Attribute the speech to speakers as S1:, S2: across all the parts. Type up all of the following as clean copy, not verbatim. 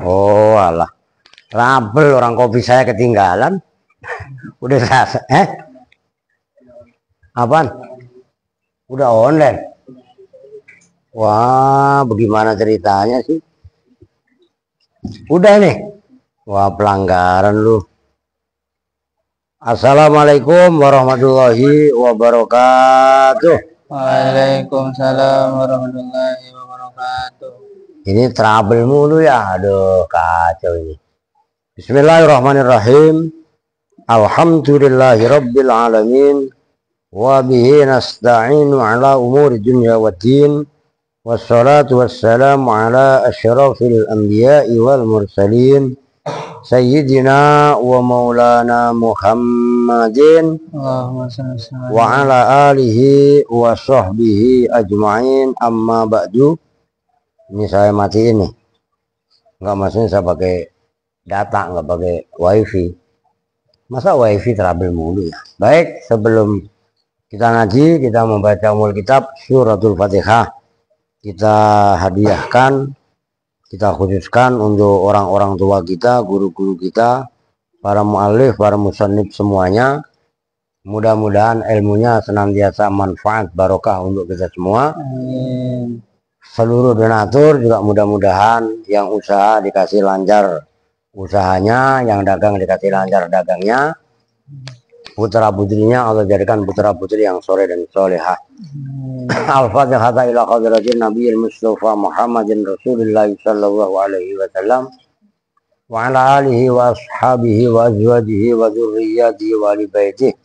S1: Oh alah, rabel orang kopi saya ketinggalan. Udah rasa, apaan? Udah online. Wah, bagaimana ceritanya sih? Udah nih. Wah, pelanggaran lu. Assalamualaikum warahmatullahi wabarakatuh.
S2: Waalaikumsalam warahmatullahi wabarakatuh.
S1: Ini trouble mulu ya. Aduh, kacau ini. Bismillahirrahmanirrahim. Alhamdulillahi rabbil alamin. Wa bihi nasta'inu ala umuri dunya waddin. Wassalatu wassalamu ala asyrafil anbiya'i wal mursalin. Sayyidina wa maulana Muhammadin wa ala alihi wa sahbihi ajma'in, amma ba'du. Ini saya matiin nih, nggak, maksudnya saya pakai data, nggak pakai wifi. Masa wifi trouble mulu ya. Baik, sebelum kita ngaji, kita membaca umul kitab suratul Fatihah. Kita hadiahkan, kita khususkan untuk orang-orang tua kita, guru-guru kita, para mu'alif, para musannif semuanya. Mudah-mudahan ilmunya senantiasa manfaat barokah untuk kita semua.
S2: Amin.
S1: Seluruh donatur juga mudah-mudahan yang usaha dikasih lancar usahanya, yang dagang dikasih lancar dagangnya, putra putrinya Allah jadikan putra putri yang soleh dan solehah. Al-Fatihah ila hadratin Nabiyil Mustafa Muhammadin Rasulillah sallallahu alaihi wasallam wa ala alihi wa ashabihi wa azwajihi wa dzurriyyatihi wa ali baitihi,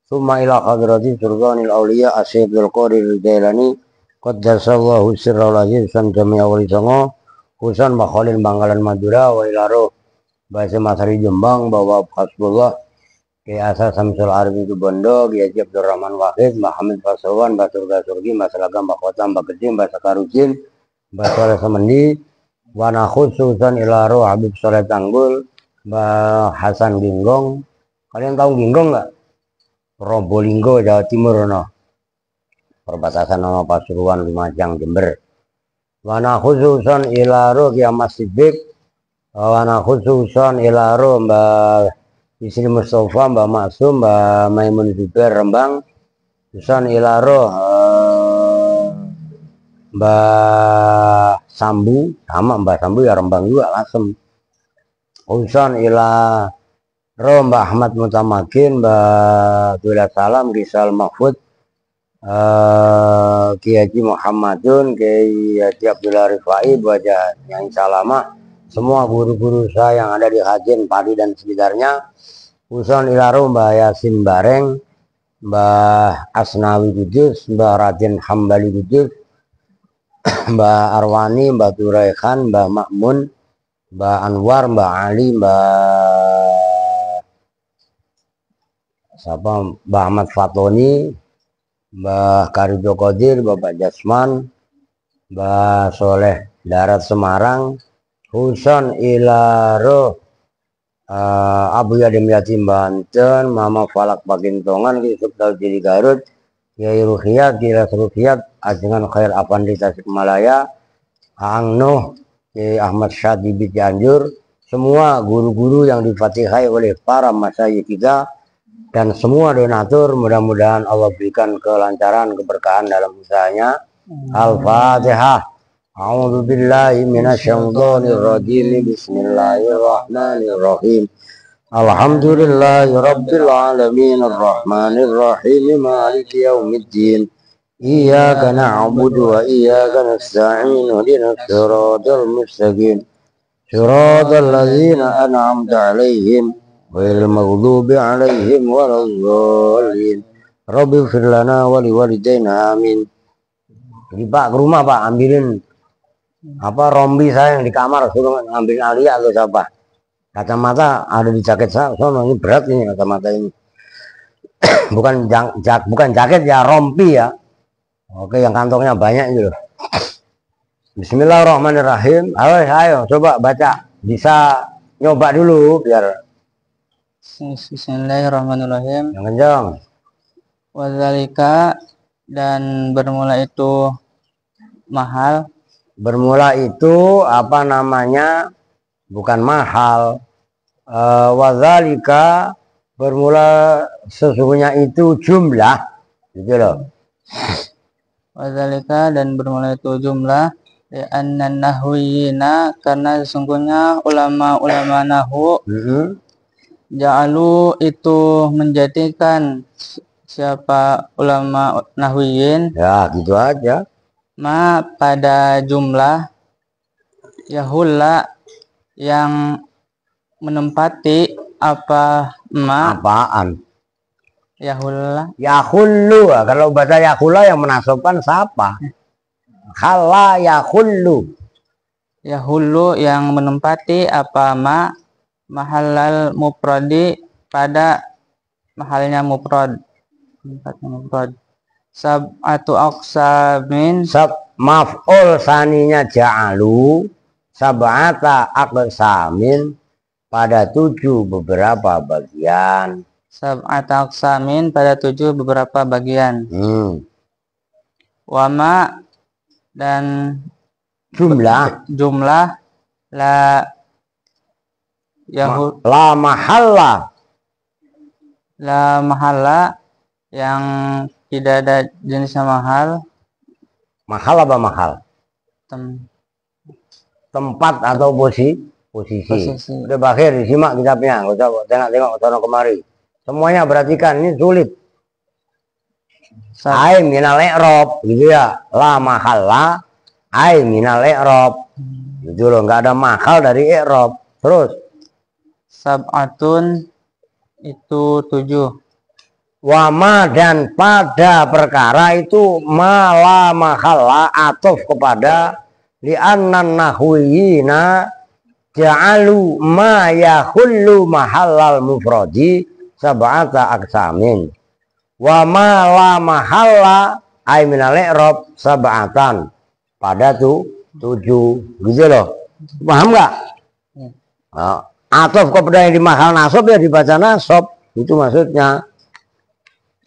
S1: thumma ila hadratin sultanil auliya Asyidul Qadir Jailani qaddasallahu sirral aziz san jami'a wali songo husan makhalin Bangkalan Madura wa ila roh Bahasa Masari Jombang bahwa hasbullah Kiai Asa Samsul Arif itu Bondo, Kiai Abdul Rahman Wahid, Muhammad Pasawan, Batur Gasurgi, Masalagam, Bakota, Bakecim, Bahasa Karucin, Bahasa Semendi, Wana khususan Ilaro, Habib Soleh Tanggul, Mbah Hasan Ginggong. Kalian tahu Ginggong nggak? Probolinggo, Jawa Timur, no. Perbatasan nama Pasuruan, Lumajang, Jember. Wana khususan Ilaro, Kiai Mas Siddiq, Wana khususan Ilaro, Mbah Istri Mustafa, Mbak Maksum, Mbak Maimun Zubair Rembang, Husan Ilaro, Mbak Sambu, sama Mbak Sambu ya Rembang juga Lasem. Husan Ilaro, Mbak Ahmad Mutamakin, Mbak Dula Salam, Rizal Mahfud, Kiai Haji Muhammadun, Kiai Haji Abdullah Rifai, Wajah yang Salamah, semua guru-guru saya yang ada di Hajen, Padi dan sekitarnya. Uson Ilaro, Mbah Yasin Bareng, Mbah Asnawi Kudus, Mbah Raden Hambali Kudus, Mbah Arwani, Mbah Turaikan, Mbah Makmun, Mbah Anwar, Mbah Ali, Mbah Ahmad Fatoni, Mbah Karido Qadir, Bapak Jasman, Mbah Soleh Darat Semarang, Huson Ilaro, Abu Yadim Yatim Banten, Mama Falak Pakintongan, Kisub Tau Jadi Garut, Kiai Ruhiyat, Kiai Ruhiyat, Ajengan Khair Apandi Tasikmalaya, Aang Nuh, Kiai Ahmad Syadibi Cianjur, semua guru-guru yang difatihai oleh para masyayikh kita, dan semua donatur, mudah-mudahan Allah berikan kelancaran, keberkahan dalam usahanya. Al-Fatihah. A'udzu billahi minasyaitonir rajim. Bismillahirrahmanirrahim. Alhamdulillahi rabbil alamin arrahmanir rahim maliki yaumiddin. Iyyaka na'budu wa iyyaka nasta'in. Ihdinas siratal mustaqim. Siratal ladzina an'amta 'alaihim ghairil maghdubi 'alaihim waladdallin. Rabbighfir lana wa liwalidayna amin. Jadi Pak ke rumah Pak ambilin rombi saya yang di kamar, suruh ngambilin Alia atau siapa. Kacamata ada di jaket saya, soalnya ini berat ini kacamata ini. bukan jaket ya, rompi ya. Oke, yang kantongnya banyak gitu. Bismillahirrahmanirrahim. Ayo coba baca. Bisa nyoba dulu biar.
S2: Bismillahirrahmanirrahim.
S1: Yang kencang.
S2: Wadzalika dan bermula itu mahal.
S1: Bermula itu apa namanya? Bukan mahal. Wadzalika bermula sesungguhnya itu jumlah, gitu loh.
S2: Wadzalika dan bermula itu jumlah. Li'anna nahwiyina karena sesungguhnya ulama-ulama nahwu ja'alu itu menjadikan siapa ulama nahwiyin
S1: Ya gitu aja.
S2: ma pada jumlah yahulla yang menempati apa ma
S1: Apaan?
S2: yahulla
S1: Yahullu. Kalau bahasa yahulla yang menasobkan siapa? Khala yahullu.
S2: yahullu yang menempati apa ma mahallal mufradi pada mahalnya mufrad tempatnya mufrad sab'atu aqsamin
S1: Maf'ul saninya ja'alu sab'ata aqsamin pada 7 beberapa bagian.
S2: sab'atu aqsamin pada 7 beberapa bagian. Wama dan jumlah la yahud
S1: la
S2: mahalla yang tidak ada jenisnya mahal.
S1: Mahal apa mahal? Tempat atau posisi. Udah berakhir disimak kitabnya, nggak usah tengok-tengok sana kemari. Semuanya perhatikan, ini sulit. Ai minal i'rab gitu ya. La mahalla ai minal i'rab. Gitu loh, nggak ada mahal dari i'rab. Terus
S2: sab'atun itu 7.
S1: Wama dan pada perkara itu mala mahalla atof kepada li'annan nahwiyina ja'alu ma yahullu mahallal mufradi sab'ata aqsamin wa ma la mahalla ay minal i'rab sab'atan pada 7 gitu loh. Paham nggak? Nah, atof kepada yang di mahal nasob ya dibaca nasob, itu maksudnya.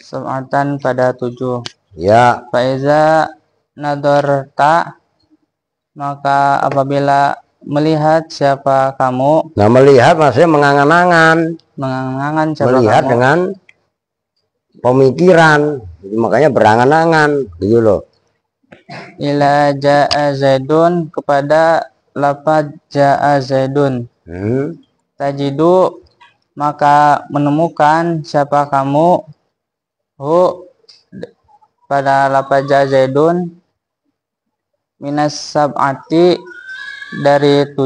S2: Sab'atan pada 7.
S1: Ya.
S2: Faiza nadarta maka apabila melihat siapa kamu.
S1: Nah, melihat maksudnya mengangan-angan.
S2: Mengangan-angan siapa
S1: melihat
S2: kamu.
S1: Dengan pemikiran. Jadi, makanya berangan-angan gitu loh.
S2: Ila ja'a zaidun kepada lafaz ja'a zaidun. Tajidu maka menemukan siapa kamu hu pada lafaz ja'a zaidun minas sab'ati dari 7.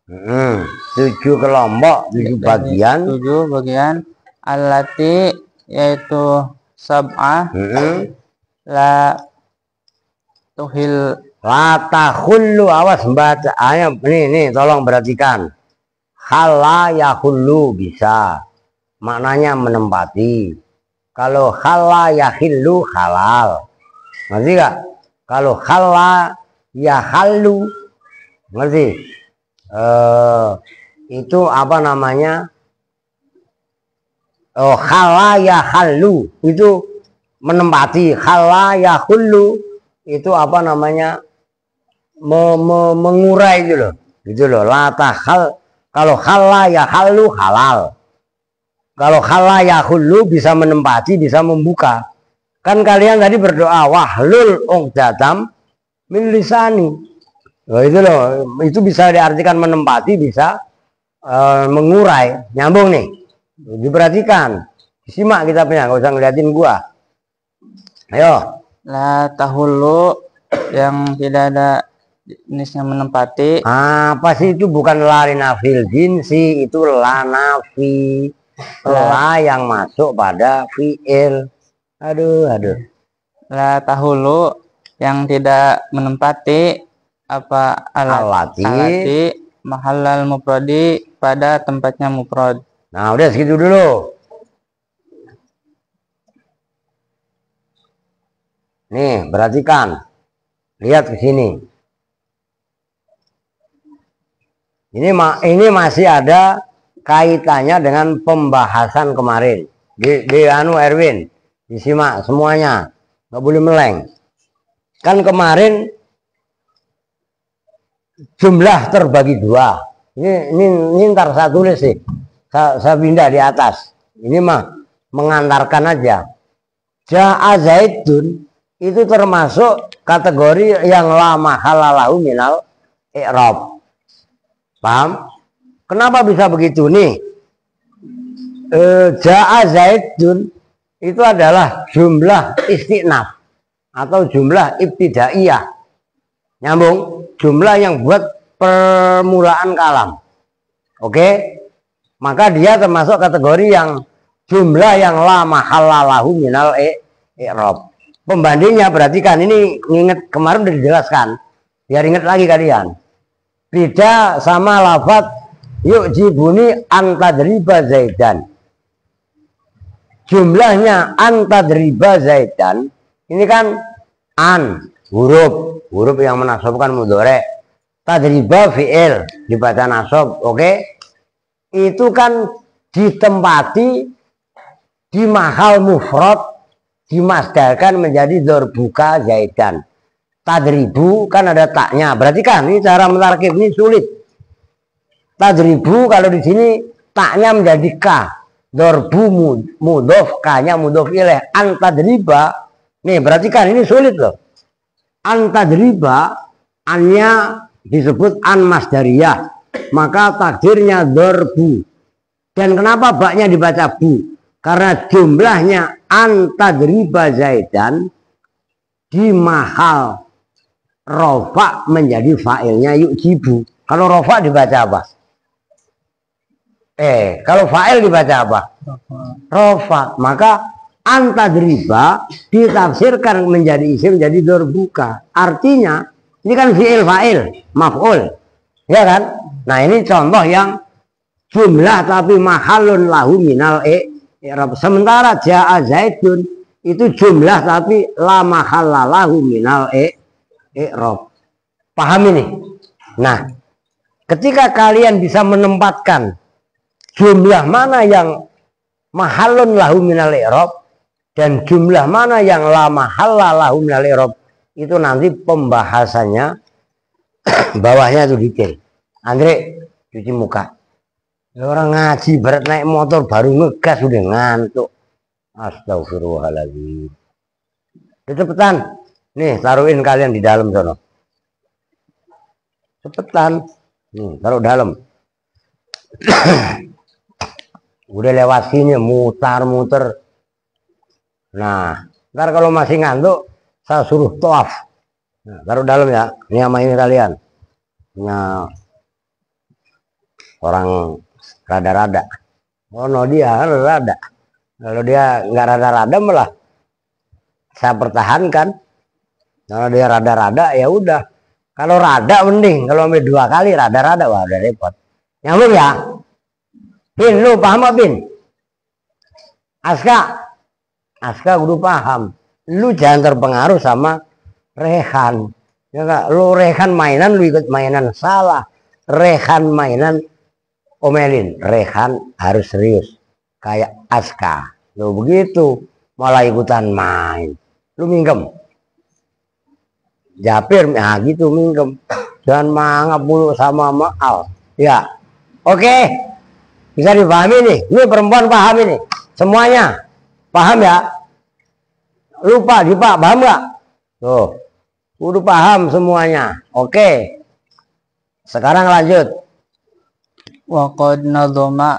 S1: 7 kelompok, 7 bagian.
S2: 7 bagian. Allati yaitu sab'ah la tuhil
S1: la tahullu, awas baca ayat nih tolong perhatikan. Khala yahullu bisa maknanya menempati. Kalau khala yahillu halal, ngerti gak? Kalau khala yahallu, ngerti? Itu apa namanya? Oh, khala yahallu itu menempati. Khala yahullu itu apa namanya? Mengurai gitu loh. Kalau khala yahallu halal. Kalau khala yahullu bisa menempati, bisa membuka. Kan kalian tadi berdoa wahlul uqdatam min lisani. Oh, itu loh, itu bisa diartikan menempati, bisa mengurai. Nyambung nih. Diperhatikan. Simak kitabnya, nggak usah ngeliatin gua. Ayo.
S2: La tahullu yang tidak ada jenisnya menempati.
S1: Apa sih itu? Bukan la nafil jinsi, itu la nafi. La yang masuk pada fi'il. Aduh.
S2: La tahulu yang tidak menempati apa alati mahallal mufradi pada tempatnya mufrad.
S1: Nah, udah segitu dulu. Nih, perhatikan. Lihat ke sini. Ini masih ada kaitannya dengan pembahasan kemarin. Di Erwin, disimak semuanya. nggak boleh meleng. Kan kemarin jumlah terbagi dua. Ini ntar saya tulis sih. Saya pindah di atas. Ini mah mengantarkan aja. Ja'a Zaidun itu termasuk kategori yang la mahalalahu minal i'rab. Paham? Kenapa bisa begitu nih? Ja'a Zaidun itu adalah jumlah istinaf atau jumlah ibtidaiyah. Nyambung, jumlah yang buat permulaan kalam. Oke? Maka dia termasuk kategori yang jumlah yang la mahalalahu minal i'rab. Pembandingnya berarti kan ini ingat kemarin udah dijelaskan. Biar ingat lagi kalian. Beda sama lafaz yu'jibuni antadriba Zaidan. Jumlahnya antadriba Zaidan ini kan an huruf yang menasabkan mudhari. Tadriba fi'il dibaca nasab, oke? Itu kan ditempati di mahal mufrad dimasdarkan menjadi dorbuka Zaidan. Tadribu kan ada taknya, berarti kan ini cara mentarkib ini sulit. Tadribu kalau di sini taknya menjadi ka. Dorbu mudhof, kanya mudhof ilaih. Antadriba, nih berarti kan ini sulit loh. Antadriba, annya disebut an masdariyah, maka takdirnya dorbu. Dan kenapa baknya dibaca bu? Karena jumlahnya antadriba Zaidan di mahal rofa menjadi fa'ilnya yu'jibu. Kalau rofa dibaca apa? Kalau fa'il dibaca apa? Rofa. Maka antadriba ditafsirkan menjadi isim jadi dorbuka. Artinya ini kan fi'il fa'il maf'ul, ya kan? Nah ini contoh yang jumlah tapi mahalun lahu minal i'rab. Sementara ja'a Zaidun itu jumlah tapi la mahalla lahu minal i'rab. Paham ini? Nah, ketika kalian bisa menempatkan jumlah mana yang mahalun lahu minal i'rab dan jumlah mana yang la mahalla lahu minal i'rab, itu nanti pembahasannya bawahnya itu detail. Andre, cuci muka. Orang ngaji berat naik motor baru ngegas udah ngantuk. Astagfirullahaladzim. Cepetan. Nih, taruhin kalian di dalam sono. Cepetan. Nih, taruh dalam. Udah lewat sini mutar-muter. Nah, ntar kalau masih ngantuk saya suruh toaf. Nah, taruh dalam ya. Ini sama ini kalian. Nah, orang rada-rada. Oh no, dia rada. Kalau dia nggak rada-rada malah saya pertahankan. Kalau dia rada-rada ya udah. Kalau rada mending. Kalau sampai 2 kali rada-rada wah udah repot. Nyambung ya? Bin, lu paham apa Bin? Aska kudu paham. Lu jangan terpengaruh sama Rehan. Ya enggak? Lu Rehan mainan lu ikut mainan salah. Rehan mainan omelin. Rehan harus serius. Kayak Aska. Lu begitu malah ikutan main. Lu minggem. Japir, nah gitu minggem. Jangan mangap mulu sama Maal. Ya. Oke. Bisa dipahami nih. Ini perempuan paham ini. Semuanya. Paham ya? Lupa, Dipa, paham nggak? Tuh. Udah paham semuanya. Oke. Sekarang lanjut.
S2: Waqad nadhoma,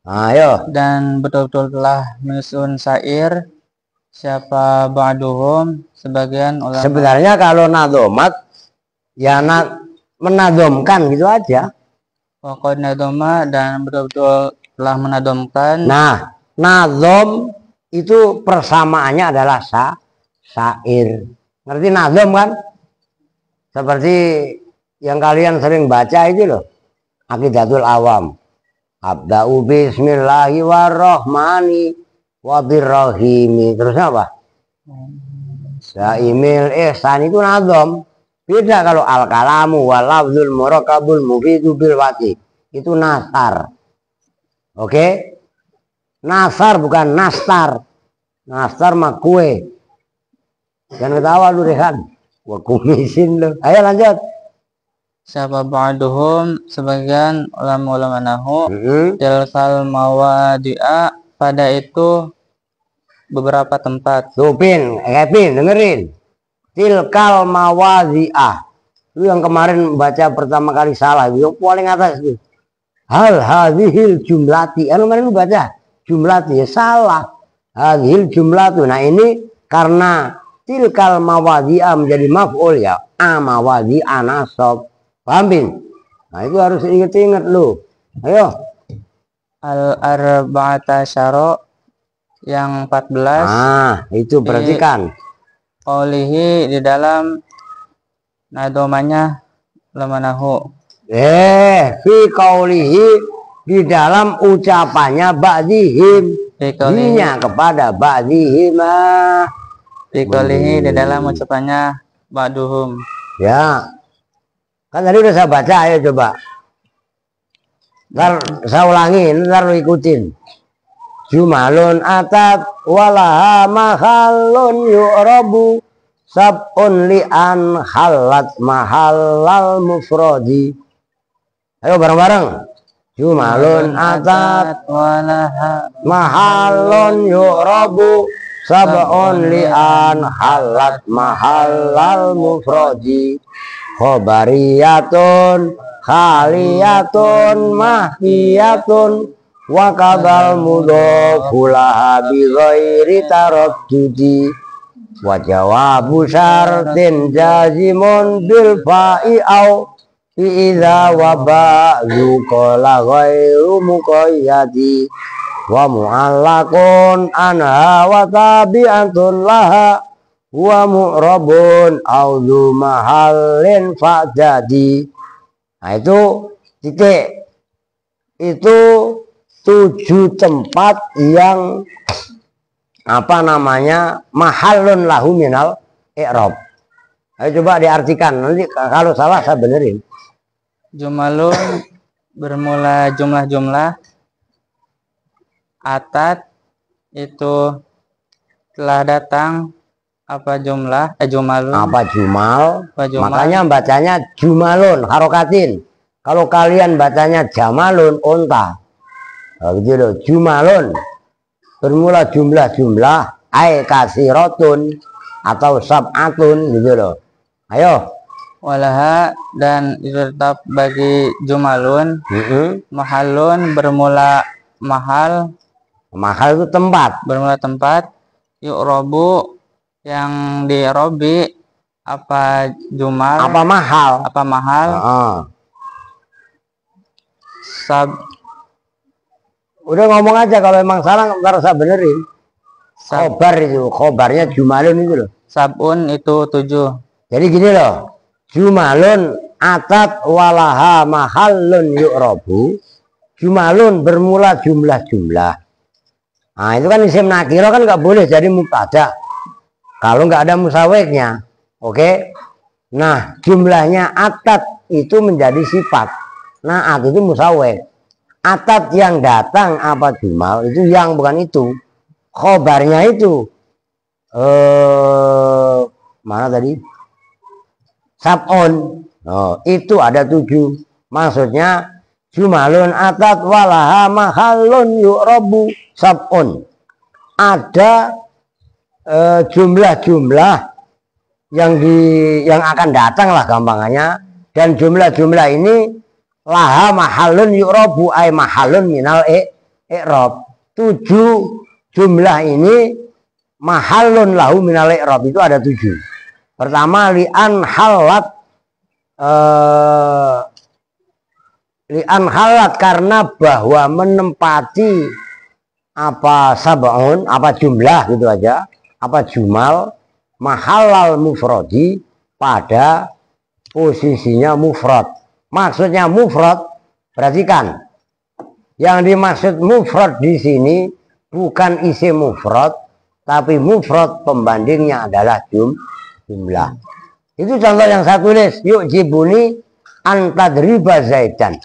S1: Ayo.
S2: dan betul-betul telah menyusun syair siapa ba'duhum sebagian ulama.
S1: Sebenarnya kalau nadhomat ya menadomkan gitu aja.
S2: Waqad nadhoma, dan betul-betul telah menadomkan.
S1: Nah, nadhom itu persamaannya adalah syair. Ngerti nadhom kan? Seperti yang kalian sering baca itu loh. Aqidatul Awam. Abda'u bismillahi warrahmani wabirrahimi. Terus apa? Sa'imil ihsan itu nadhom. Beda kalau al-kalamu walafzul murakabul mufidu bil wati. Itu nasar. Oke? Nasar bukan nastar. Nastar mah kue. Jangan ketawa lu Rehan. Gua kumisin lu. Ayo lanjut.
S2: Siapa ba'duhum sebagian ulama-ulama nahu
S1: Mm-mm.
S2: tilkal mawadi'a pada itu beberapa tempat.
S1: Tuh Pin, Pin, dengerin. Tilkal mawazi'ah. Lu yang kemarin baca pertama kali salah, yang paling atas tuh. Hal hadhil jumlati. Kemarin lu baca jumlati ya salah. Hadhil jumlatu. Nah ini karena tilkal mawazi'ah menjadi maf'ul ya. Mawazi'ah nasab. Paham Pin? Nah itu harus inget-inget lu. Ayo.
S2: Al-arba'ata syaro yang 14.
S1: Nah, itu perhatikan.
S2: Qaulihi di dalam nadomanya lamanahu.
S1: Fi qaulihi di dalam ucapannya ba'dihim. Dinya kepada ba'dihim.
S2: Fi qaulihi di dalam ucapannya ba'duhum.
S1: Ya. Kan tadi udah saya baca, ayo coba. Ntar saya ulangi, ntar lu ikutin. Jumalun atat walaha mahalun yu'rabu sab'un li'an halat mahalal mufrodi. Ayo bareng-bareng. Jumalun atat
S2: walaha
S1: mahalun yu'rabu sab'un li'an halat mahalal mufrodi. Khobariyatun khaliyatun mahfiyatun wa kadal mudhofu laha bi ghairi taraddudi wa jawabu syartin jazimun bil fa'i au fi idza wa ba'du qala ghairu muqayyadi wa mu'allaqun anha wa tabi'atun laha wa mu'rabun audhu mahallin fa'jadi. Nah itu titik. Itu 7 tempat yang apa namanya mahallun lahu minal i'rab. Ayo coba diartikan, nanti kalau salah saya benerin.
S2: Jumalun bermula jumlah-jumlah. Atat itu telah datang. Apa jumlah? Jumalun.
S1: Apa jumal?
S2: Jumal.
S1: Makanya bacanya jumalun, harokatin. Kalau kalian bacanya jamalun, onta. Nah, gitu. Jumalun bermula jumlah-jumlah, kasiratun atau sab'atun gitu loh. Ayo.
S2: Walaha dan itu tetap bagi jumalun. Mahalun bermula mahal.
S1: Mahal itu tempat.
S2: Bermula tempat. Yu'robu yang di robi apa jumal
S1: apa mahal udah ngomong aja kalau emang salah ntar saya benerin. Khobar itu khobarnya jumalun itu loh.
S2: Sabun itu 7.
S1: Jadi gini loh, jumalun atat walaha mahallun yu'rabu. Jumalun bermula jumlah-jumlah. Nah itu kan isim nakiro kan nggak boleh jadi mubtada kalau nggak ada musaweknya. Oke. Nah jumlahnya atat itu menjadi sifat. Nah at itu musawek. Atat yang datang apa jumal itu yang bukan itu. Khobarnya itu mana tadi? Sab'un. Itu ada 7. Maksudnya jumalun atat walaha mahallun yu'rabu sab'un. Ada jumlah-jumlah yang akan datang lah gampangannya, dan jumlah-jumlah ini laha mahallun yu'rabu ay mahallun minal i'rab. 7 jumlah ini mahallun lahu minal i'rab itu ada 7. Pertama li'an halat karena bahwa menempati apa sab'un apa jumlah gitu aja, apa jumal mahallal mufrodi pada posisinya mufrad. Maksudnya mufrad, perhatikan. Yang dimaksud mufrad di sini bukan isim mufrad, tapi mufrad pembandingnya adalah jumlah. Itu contoh yang saya tulis, yuk jibuni antadriba zaidan.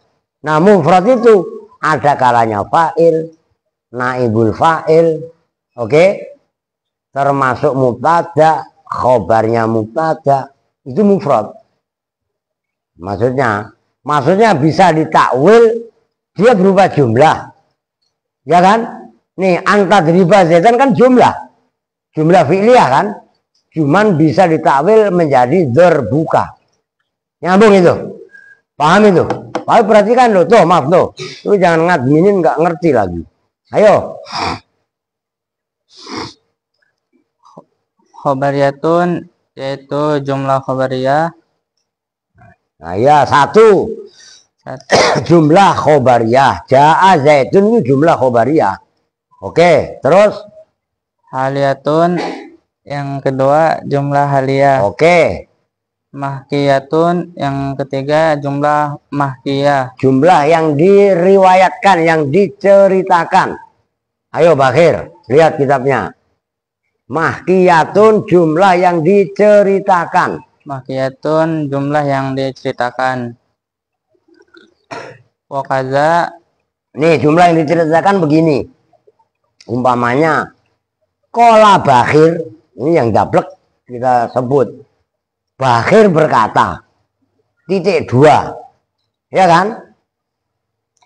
S1: Nah mufrad itu ada kalanya fa'il, naibul fa'il, oke? Termasuk mubtada, khobarnya mubtada, itu mufrad. Maksudnya bisa ditakwil dia berupa jumlah, ya kan? Nih anta driba zaidan kan jumlah fi'liyah kan, cuman bisa ditakwil menjadi dzarbuka. Nyambung itu, paham itu? Tapi perhatikan loh, tuh maaf tuh, lu jangan ngadminin nggak ngerti lagi. Ayo.
S2: Khobariyatun yaitu jumlah khobariyah.
S1: Nah ya, satu jumlah khobariyah. Ja'a zaitun itu jumlah khobariyah. Oke, terus
S2: Haliyatun yang kedua jumlah haliyah.
S1: Oke.
S2: Mahkiyatun yang ketiga jumlah mahkiyah.
S1: Jumlah yang diriwayatkan, yang diceritakan. Ayo Bakhir, lihat kitabnya. Mahkiyatun jumlah yang diceritakan.
S2: Mahkiyatun jumlah yang diceritakan. Wakaza.
S1: Nih jumlah yang diceritakan begini. Umpamanya Kola Bakhir, ini yang dablek kita sebut. Bakhir berkata, titik 2, ya kan?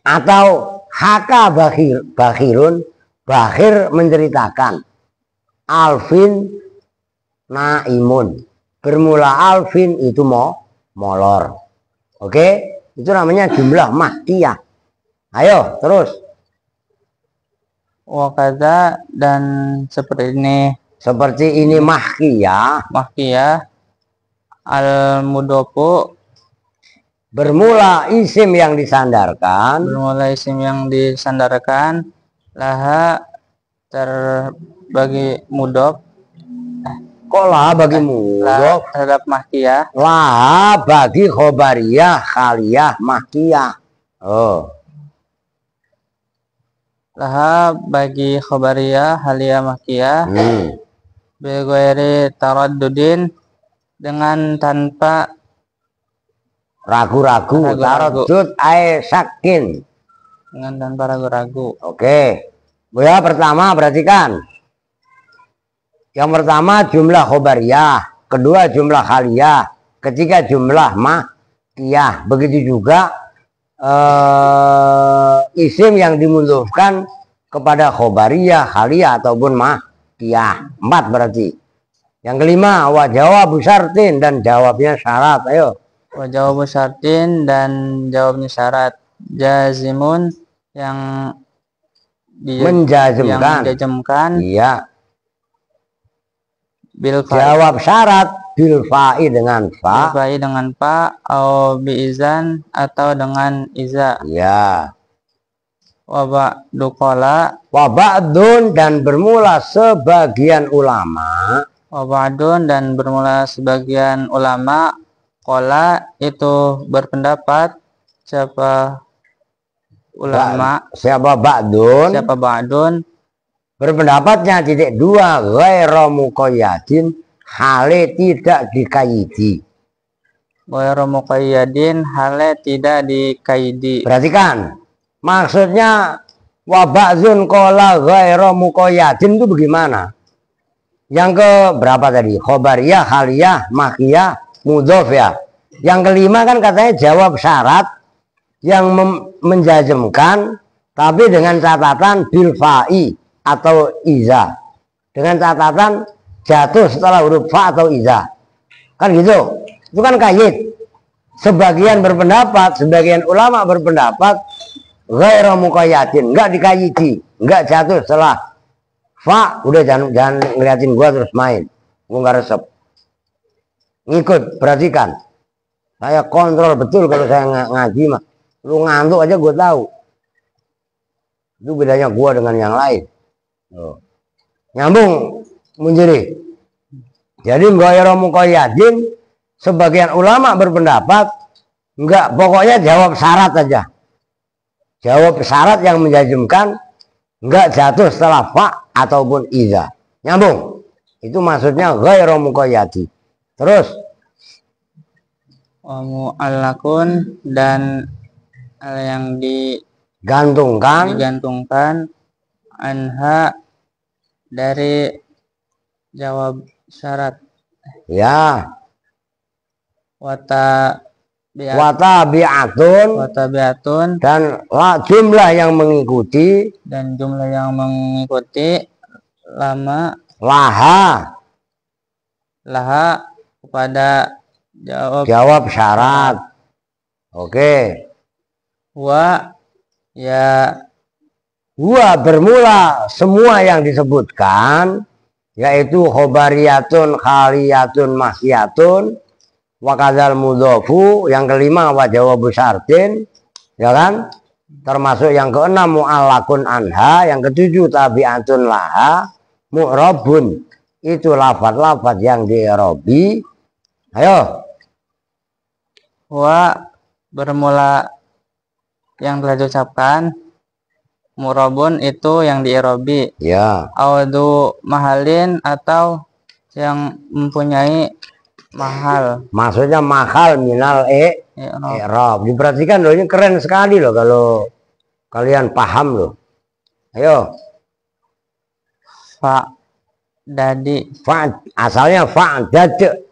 S1: Atau haka Bakhirun, Bakhir menceritakan. Alvin naimun, bermula Alvin itu molor. Oke, itu namanya jumlah mahkiyah. Ayo terus.
S2: Wakaza dan seperti ini
S1: mahkiyah.
S2: Al-mudofu
S1: bermula isim yang disandarkan.
S2: Laha terbagi mudof.
S1: Kok laha bagi mudof?
S2: Terhadap mahkiyah.
S1: Laha bagi khobariyah khaliyah mahkiyah. Oh.
S2: Laha bagi khobariyah haliyah mahkiyah. Begoiri taraddudin, dengan tanpa
S1: ragu-ragu. Taraddud ay syakin,
S2: dengan tanpa ragu-ragu.
S1: Oke. Ya, pertama perhatikan. Yang pertama jumlah khobariyah, kedua jumlah khaliyah, ketiga jumlah mahkiyah. Begitu juga isim yang dimudhofkan kepada khobariyah, khaliyah ataupun mahkiyah. 4 berarti. Yang kelima wajawabu syartin, dan jawabnya syarat. Ayo.
S2: Wajawabu syartin dan jawabnya syarat. Jazimun yang menjazmkan.
S1: Iya.
S2: Bil
S1: jawab syarat bil fa'i dengan fa.
S2: Bil fa'i dengan fa, atau bi izan atau dengan iza.
S1: Iya.
S2: Wa ba'du qala,
S1: wa ba'dun dan bermula sebagian ulama.
S2: Wa ba'dun dan bermula sebagian ulama. Qala itu berpendapat. Siapa ulama?
S1: Siapa ba'dun?
S2: Siapa ba'dun?
S1: Berpendapatnya titik 2 ghairu muqayyadin, hale tidak dikaidi.
S2: Ghairu muqayyadin, hale tidak dikaidi.
S1: Perhatikan, maksudnya wa ba'dzun qala ghairu muqayyadin itu bagaimana? Yang ke berapa tadi? Khobariyah, khaliyah, mahkiyah, mudhof ya. Yang kelima kan katanya jawab syarat yang menjazmkan, tapi dengan catatan bil fa'i atau iza, dengan catatan jatuh setelah huruf fa atau iza, kan gitu. Itu kan kayit. Sebagian berpendapat, sebagian ulama berpendapat ghairu muqayyadin, enggak dikayiti, enggak jatuh setelah fa. Udah jangan ngeliatin gua terus main, gua nggak resep. Ngikut, perhatikan. Saya kontrol betul kalau saya ngaji mah. Lu ngantuk aja gua tahu. Itu bedanya gua dengan yang lain. Oh. Nyambung menjadi. Jadi ghairu muqayyadin, sebagian ulama berpendapat enggak, pokoknya jawab syarat aja. Jawab syarat yang menjazmkan, enggak jatuh setelah fa ataupun iza. Nyambung. Itu maksudnya ghairu muqayyadi. Terus
S2: mu'allakun dan yang digantungkan anha dari jawab syarat.
S1: Ya.
S2: Watabi'atun
S1: Watabi'atun dan jumlah yang mengikuti
S2: lama
S1: laha
S2: kepada
S1: jawab syarat. Oke. Wa bermula semua yang disebutkan, yaitu khobariyatun, khaliyatun, mahyatun, wakadzal mudhofu, yang kelima wa jawabu syartin, ya kan? Termasuk yang keenam mu'allakun anha, yang ketujuh tabi'atun laha, mu'rabun, itu lafaz-lafaz yang di-i'rabi. Ayo.
S2: Wa bermula yang telah diucapkan, murabun itu yang di-i'rabi.
S1: Ya.
S2: Awdu mahalin atau yang mempunyai mahal.
S1: Maksudnya mahal minal i'rab. Diperhatikan loh, ini keren sekali loh kalau kalian paham loh. Ayo. Asalnya fa'dad.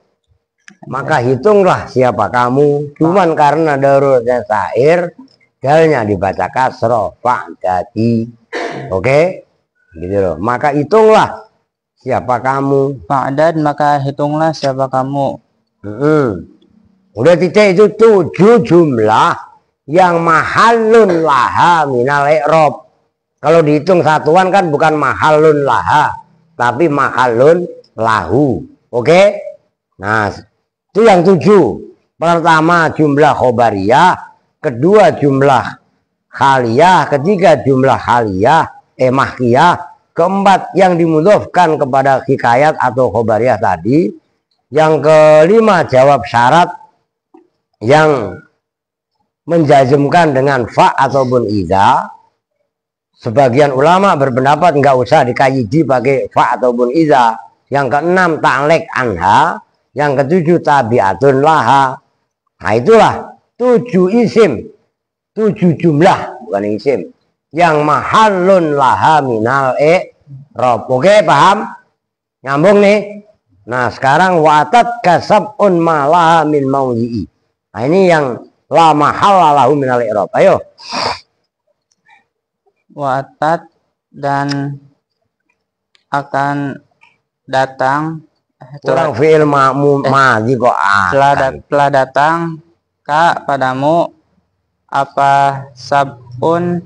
S1: Maka hitunglah siapa kamu. Cuman karena daruratnya syair, dalnya dibaca kasroh, fa'dadi. Oke? Gitu loh. Maka hitunglah siapa kamu.
S2: Fa'dad, maka hitunglah siapa kamu.
S1: Udah titik itu 7 jumlah yang mahalun laha minal i'rab. Kalau dihitung satuan kan bukan mahalun laha, tapi mahalun lahu. Oke? Nah, itu yang 7. Pertama jumlah khobariyah, kedua jumlah khaliyah, ketiga jumlah khaliyah, mahkiyah, keempat yang dimudhofkan kepada hikayat atau khobariyah tadi, yang kelima jawab syarat yang menjazmkan dengan fa ataupun iza. Sebagian ulama berpendapat nggak usah dikaidi pakai fa ataupun iza. Yang keenam ta'lek anha, yang ketujuh tabi'atun laha. Nah itulah 7 isim, 7 jumlah, bukan isim, yang mahallun laha minal i'rab. Oke, paham? Nyambung nih. Nah sekarang watat kasabun malaha min mawdi'i. Nah ini yang la mahalla lahu minal i'rab. Ayo.
S2: Watat dan akan datang.
S1: Kurang fi'il madhi kok
S2: telah datang ka padamu apa sabun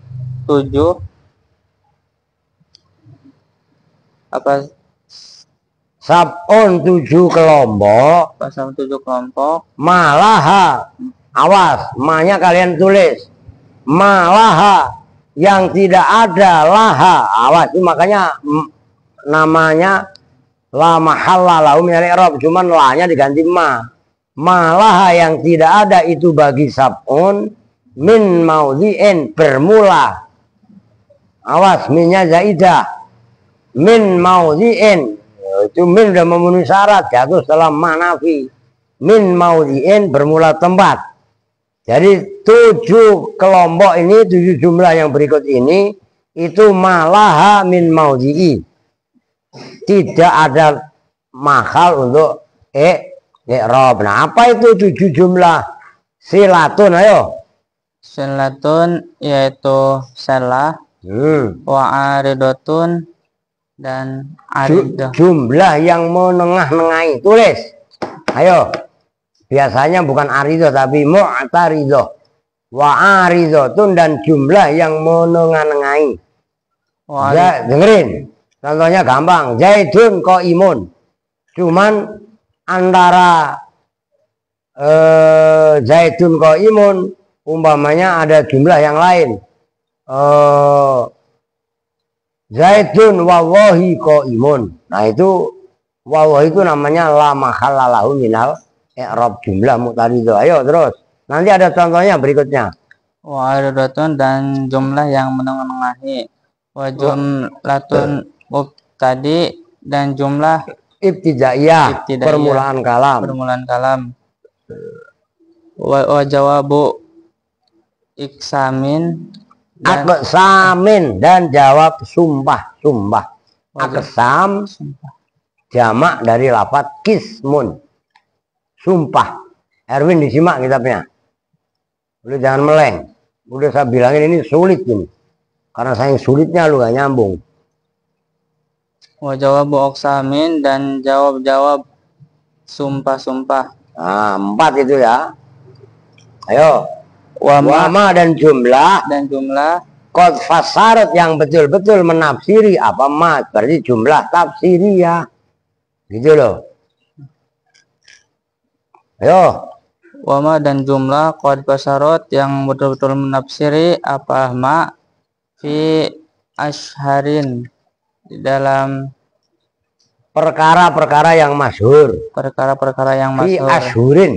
S2: 7 apa
S1: sabun 7 kelompok.
S2: Pasal 7 kelompok.
S1: Malaha, awas, ma-nya kalian tulis. Malaha, yang tidak ada laha, awas. Itu makanya namanya la mahalla lahu minal i'rab, cuman la-nya diganti ma. Malaha yang tidak ada itu bagi sabun min maudhi'in, bermula. Awas, minnya zaidah. Min maudhi'in, itu min udah memenuhi syarat, jatuh setelah manafi. Min maudhi'in, bermula tempat. Jadi 7 kelompok ini, 7 jumlah yang berikut ini, itu malaha min maudhi'i. Tidak ada mahal untuk i'rab. Nah, apa itu 7 jumlah? Silatun, ayo.
S2: Silatun yaitu salah, wa aridotun dan aridah.
S1: Jumlah yang menengah-nengahi, tulis. Ayo. Biasanya bukan aridah tapi mu'taridah. Wa aridotun dan jumlah yang menengah-nengahi. Ya, dengerin. Contohnya gampang, Zaidun qaimun. Cuman antara Zaidun qaimun umpamanya ada jumlah yang lain. Zaidun wallahi qaimun. Nah itu wallahi itu namanya la mahalla lahu minal i'rab, jumlah mu'taridah. Ayo terus. Nanti ada contohnya berikutnya.
S2: Wa aridatun dan jumlah yang menengahi. Wa jumlatun mubtadi dan jumlah
S1: ibtidaiyah, permulaan kalam.
S2: Wa jawabu iksamin
S1: aksamin dan jawab sumpah. Aksam jamak dari lafaz kismun, sumpah. Erwin disimak kitabnya. Udah jangan meleng. Udah saya bilangin ini sulit ini. Karena saking sulitnya lu gak nyambung.
S2: Wa jawabu aqsamin, dan jawab-jawab sumpah-sumpah.
S1: Nah, 4 itu ya. Ayo.
S2: Wama
S1: Wama dan jumlah.
S2: dan jumlah.
S1: Qad fasarat yang betul-betul menafsiri apa ma. Berarti jumlah tafsiri ya. Gitu loh. Ayo.
S2: Wama dan jumlah qad fasarat yang betul-betul menafsiri apa ma fi asharin, di dalam
S1: Perkara-perkara yang masyhur.
S2: perkara-perkara yang
S1: Fi
S2: masyhur.
S1: asyhurin.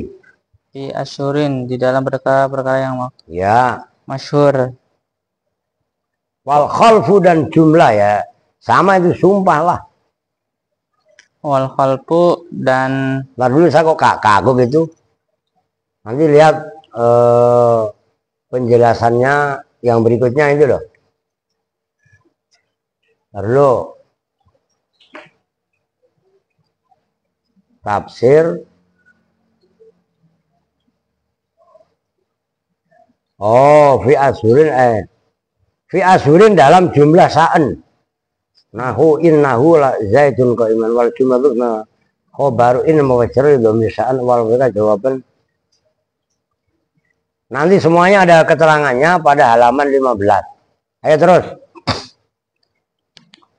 S2: Fi asyurin, di dalam perkara-perkara yang
S1: Ya.
S2: masyhur.
S1: Wal khalfu dan jumlah ya. Sama itu sumpah lah.
S2: Wal khalfu dan
S1: Ntar dulu saya kok kagok gitu. Nanti lihat penjelasannya yang berikutnya itu loh. Ntar dulu. Tafsir. Oh, fi ashurin fi ashurin dalam jumlah sa'an. Nahu innahu la zaidun qaiman wal jumlatu khabaru in mawajjaru dhamir sa'an wal mereka jawaban. Nanti semuanya ada keterangannya pada halaman 15. Ayo terus.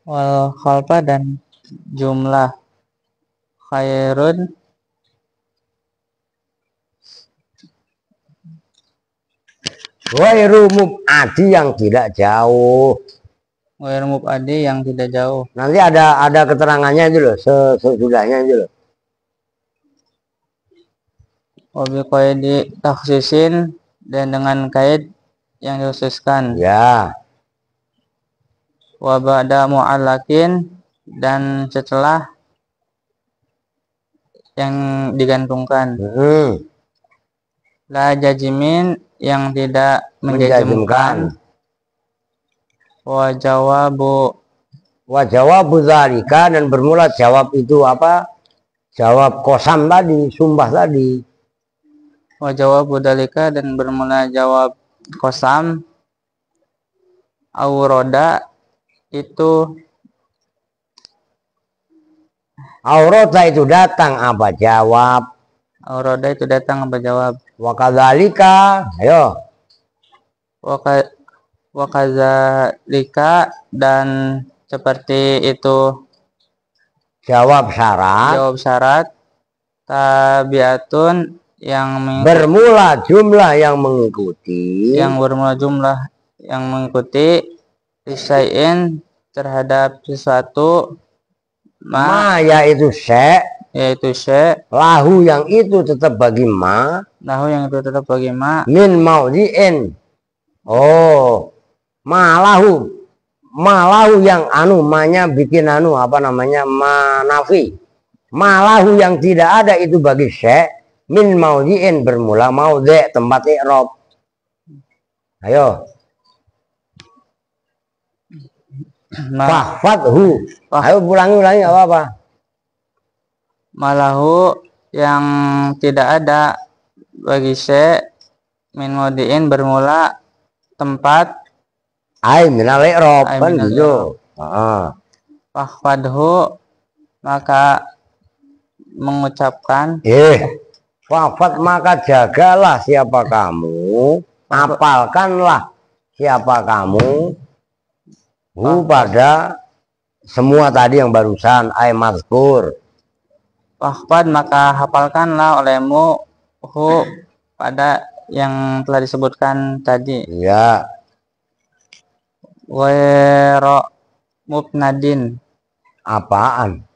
S2: wal khalfa dan jumlah khairun
S1: Ghairu mub'adi yang tidak jauh.
S2: ghairu mubadi yang tidak jauh.
S1: Nanti ada keterangannya itu loh, sesudahnya itu loh.
S2: Wa bi qaidi takhsisin, dan dengan kait yang dikhususkan.
S1: Ya.
S2: Wa ba'da mu'allakin, dan setelah yang digantungkan. La jajimin, yang tidak menjazmkan. Wa jawabu
S1: dzalika, dan bermula jawab itu apa? Jawab kosam tadi, sumpah tadi.
S2: Wa jawabu dzalika, dan bermula jawab kosam. Auroda itu
S1: Aurota itu datang apa jawab.
S2: Auroda itu datang apa jawab.
S1: Wa kadzalika, ayo.
S2: Wa kadzalika, dan seperti itu
S1: Jawab syarat.
S2: jawab syarat. Tabiatun, yang
S1: Bermula jumlah yang mengikuti.
S2: yang bermula jumlah yang mengikuti. Risain, terhadap sesuatu.
S1: Ma yaitu
S2: Yaitu syai.
S1: lahu yang itu tetap bagi ma.
S2: Lahu yang itu tetap bagi ma.
S1: Min maudhi'in. Oh, malahu yang anu, manya bikin anu apa namanya, manafi. Malahu yang tidak ada itu bagi syai. Min maudhi'in, bermula maudhi', tempat i'rab. Ayo. Fahfadhu. Ayo ulangi nggak apa-apa.
S2: Malahu yang tidak ada bagi syai. Min maudiin, bermula tempat.
S1: Ai minal i'rab, kan gitu.
S2: Fahfadhu, maka mengucapkan.
S1: Wafat maka jagalah siapa kamu, hafalkanlah siapa kamu, pada semua tadi yang barusan, ay mazkur.
S2: Wahfad, maka hafalkanlah olehmu pada yang telah disebutkan tadi.
S1: Ya.
S2: Ghairu mubnadin.
S1: Apaan?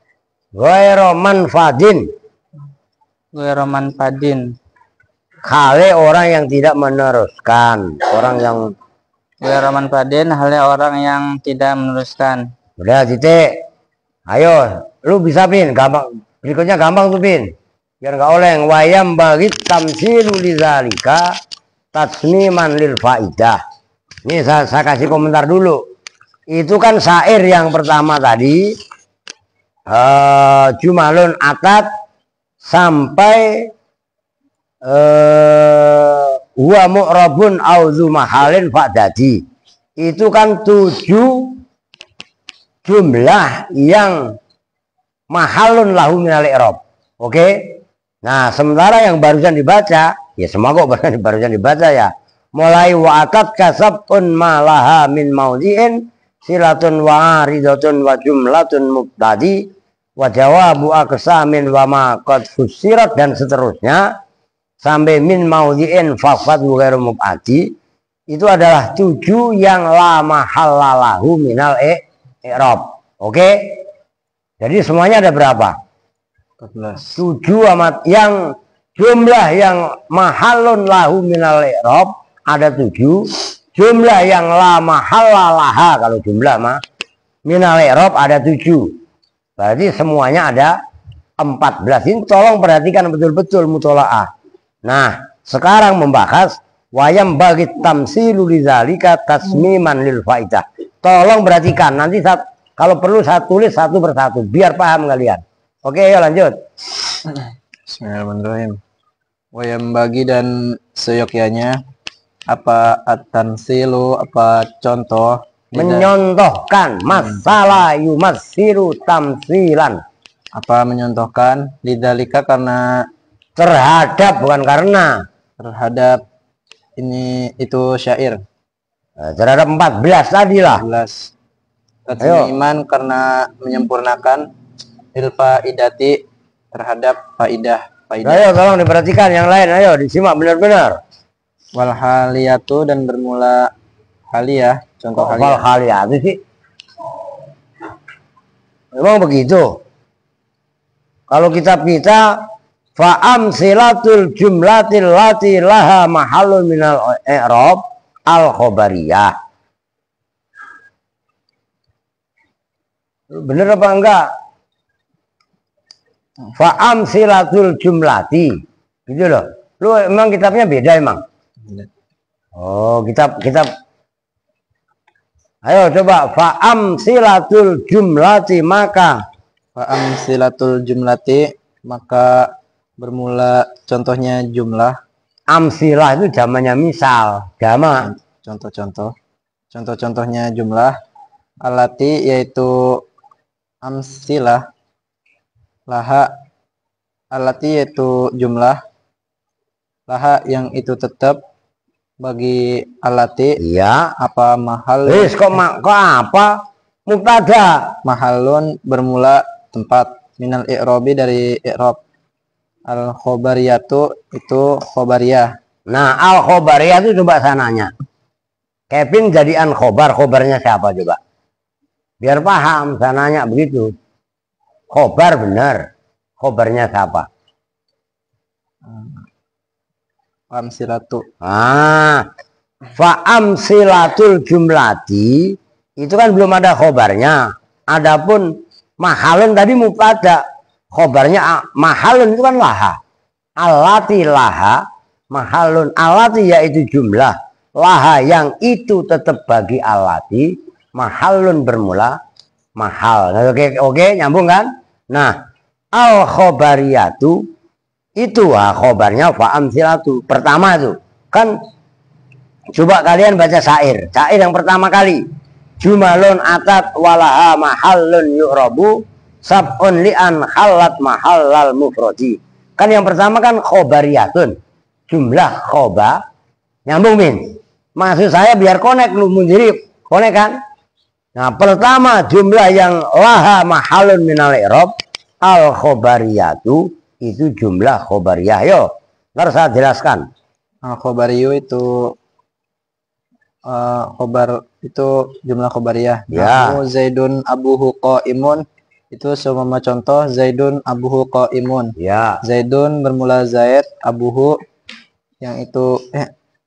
S1: Ghairu manfadin.
S2: Ghairu manfadin.
S1: Hale orang yang tidak meneruskan, orang yang
S2: Ghairu manfadin, halnya orang yang tidak meneruskan.
S1: udah titik. Ayo, lu bisa Pin, gampang. Berikutnya gampang tuh Pin. Biar nggak oleng. Wayam bagi tamsilu lidzalika tatsmiman lil faidah. Ini saya kasih komentar dulu. Itu kan syair yang pertama tadi. jumalun atat sampai wa mu'rabun auzu mahalin fa'dadi. Itu kan 7 jumlah yang mahalun lahu minal i'rab. Oke. Nah, sementara yang barusan dibaca, ya semua kok barusan dibaca ya. Mulai wa atat kasabun malaha min maudhi'in silatun wa aridatun wa jumlatun mubtadi wa jawabu aqsamin wa ma qad fussirat dan seterusnya sampai min maudhi'in faqad ghairu mubtadi. Itu adalah 7 yang la mahallalahu minal i'rab. Oke. Jadi semuanya ada berapa?
S2: 14.
S1: 7 amat yang jumlah yang mahalun lahu minal i'rab ada 7. Jumlah yang la mahallalaha kalau jumlah mah minal i'rab ada 7. Berarti semuanya ada 14. Ini tolong perhatikan betul-betul mutolaah. Nah, sekarang membahas wayam bagi tamsilu lidzalika tasmiman lil faidah. Tolong perhatikan, nanti kalau perlu saya tulis satu persatu biar paham kalian. Oke, ayo lanjut.
S2: Bismillahirrahmanirrahim. Wayam bagi dan seyogyanya apa at-tamsilu, apa contoh,
S1: Menyontohkan masalah yumassiru tamsilan.
S2: apa menyontohkan lidzalika karena
S1: Terhadap bukan karena.
S2: terhadap ini itu syair
S1: Terhadap 14 tadi lah.
S2: 14. Tasmiman karena menyempurnakan ilfa idati terhadap faidah.
S1: Ayo tolong diperhatikan yang lain, ayo disimak benar-benar.
S2: Wal haliyatu dan bermula haliyah, contoh
S1: Wal
S2: haliyah.
S1: haliyatu sih. Memang begitu. Kalau kitab kita fa'am silatul jumlatil lati laha mahalun minal i'rab al khobariyah. Bener apa enggak? Fa'am silatul jumlati. Gitu loh. Lu emang kitabnya beda emang? Oh, kitab. Ayo coba fa'am silatul jumlati maka.
S2: Fa'am silatul jumlati maka bermula contohnya jumlah.
S1: Amsilah itu zamannya misal. Jama.
S2: Contoh-contohnya jumlah. Alati yaitu amsilah. Laha alati yaitu jumlah. Laha yang itu tetap bagi alati.
S1: Iya.
S2: Apa mahal?
S1: Kok apa? Mubtada.
S2: Mahalun bermula tempat minal i'robi dari i'rob. Al khobariyatu itu khobariyah.
S1: Nah, al khobariyah itu coba sananya. Kevin jadian khobarnya siapa coba? Biar paham sananya begitu. Khobar benar. Khobarnya siapa?
S2: Amsilatu.
S1: Fa'amsilatul jumlati itu kan belum ada khobarnya. Adapun mahalun tadi mubtada. Khobarnya mahalun itu kan laha. Alati laha. Mahalun alati yaitu jumlah. Laha yang itu tetap bagi alati. Mahalun bermula mahal. Nah, oke, nyambung kan? Nah, al khobariyatu itu khobarnya fa'amsilatu. Pertama itu kan coba kalian baca syair. Syair yang pertama kali. Jumalun atat walaha mahallun yu'rabu sab'un li'an halat mahallal mufrodi. Kan yang pertama kan khobariyatun. Jumlah khobar. Nyambung min. Maksud saya biar konek lu mundirip. Konek kan? Nah, pertama jumlah yang laha mahalun minal i'rab al khobariyatu itu jumlah khobariyah. Yo, ntar saya jelaskan.
S2: Al khobariyu itu khobar itu jumlah khobariyah.
S1: Ya.
S2: Nahu Zaidun abuhu qaimun itu seumpama contoh Zaidun abuhu qaimun.
S1: Ya.
S2: Zaidun bermula Zaid, abuhu yang itu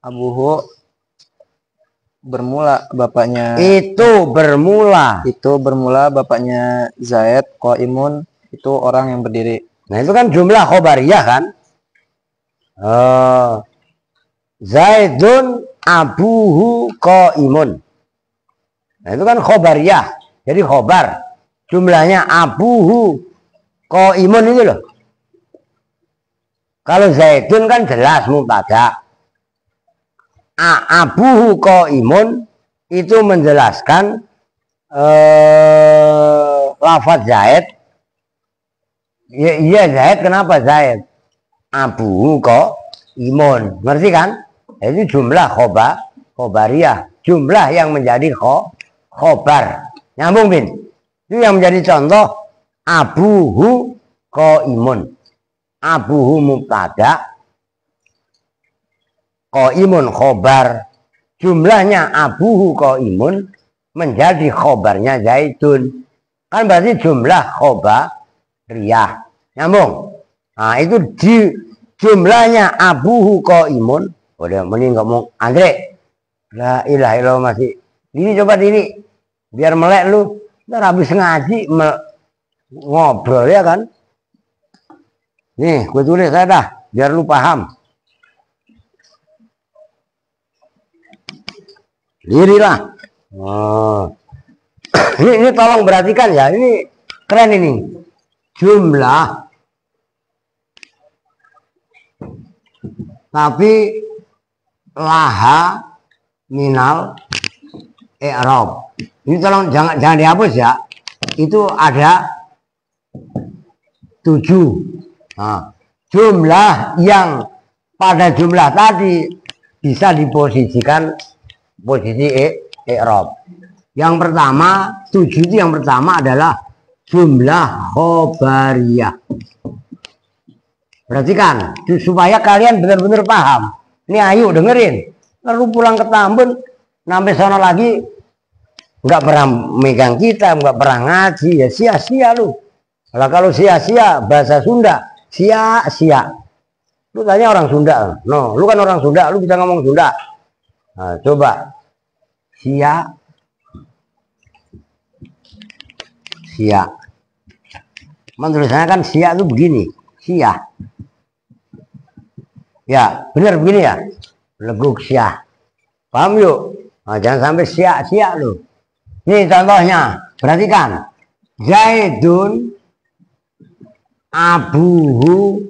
S2: abuhu bermula bapaknya.
S1: Itu bermula
S2: Bapaknya Zaid, qaimun itu orang yang berdiri.
S1: Nah, itu kan jumlah khobariyah kan? Zaidun abuhu qaimun. Nah, itu kan khobariyah. Jadi khobar. jumlahnya abuhu qaimun itu loh. Kalau Zaidun kan jelas mubtada. Abuhu qaimun itu menjelaskan lafaz Zaid. Iya Zaid, kenapa Zaid? Abuhu qaimun. Ngerti kan? Itu jumlah khobariyah. Jumlah yang menjadi khobar. Nyambung Bin? Itu yang menjadi contoh abuhu qaimun. Abuhu mubtada, qaimun khobar. Jumlahnya abuhu qaimun menjadi khobarnya Zaidun. Kan berarti jumlah khobariyah. Nyambung? Nah itu di jumlahnya abuhu qaimun. Udah mending ngomong Andre. La ilaha illallah masih. Ini coba ini. Biar melek lu. Ntar habis ngaji ngobrol ya kan. Nih, gue tulis saya dah, biar lu paham. Dirilah. Oh. Ini tolong perhatikan ya, ini keren ini. Jumlah. Tapi laha minal i'rab. Ini tolong jangan dihapus ya. Itu ada 7. Nah, jumlah yang pada jumlah tadi bisa diposisikan posisi i'rab. Yang pertama, 7 itu yang pertama adalah jumlah khobariyah. Perhatikan, supaya kalian benar-benar paham. Ini ayo dengerin. Lalu pulang ke Tambun, sampai sana lagi nggak pernah megang kitab, nggak pernah ngaji, ya sia-sia lu. Kalau sia-sia bahasa Sunda, sia-sia. Lu tanya orang Sunda, no, lu kan orang Sunda, lu bisa ngomong Sunda. Nah, coba sia, menurut saya kan sia itu begini, sia. Ya, benar begini ya, leguk sia. Paham yuk? Nah, jangan sampai sia-sia lu. Ini contohnya, perhatikan. Zaidun abuhu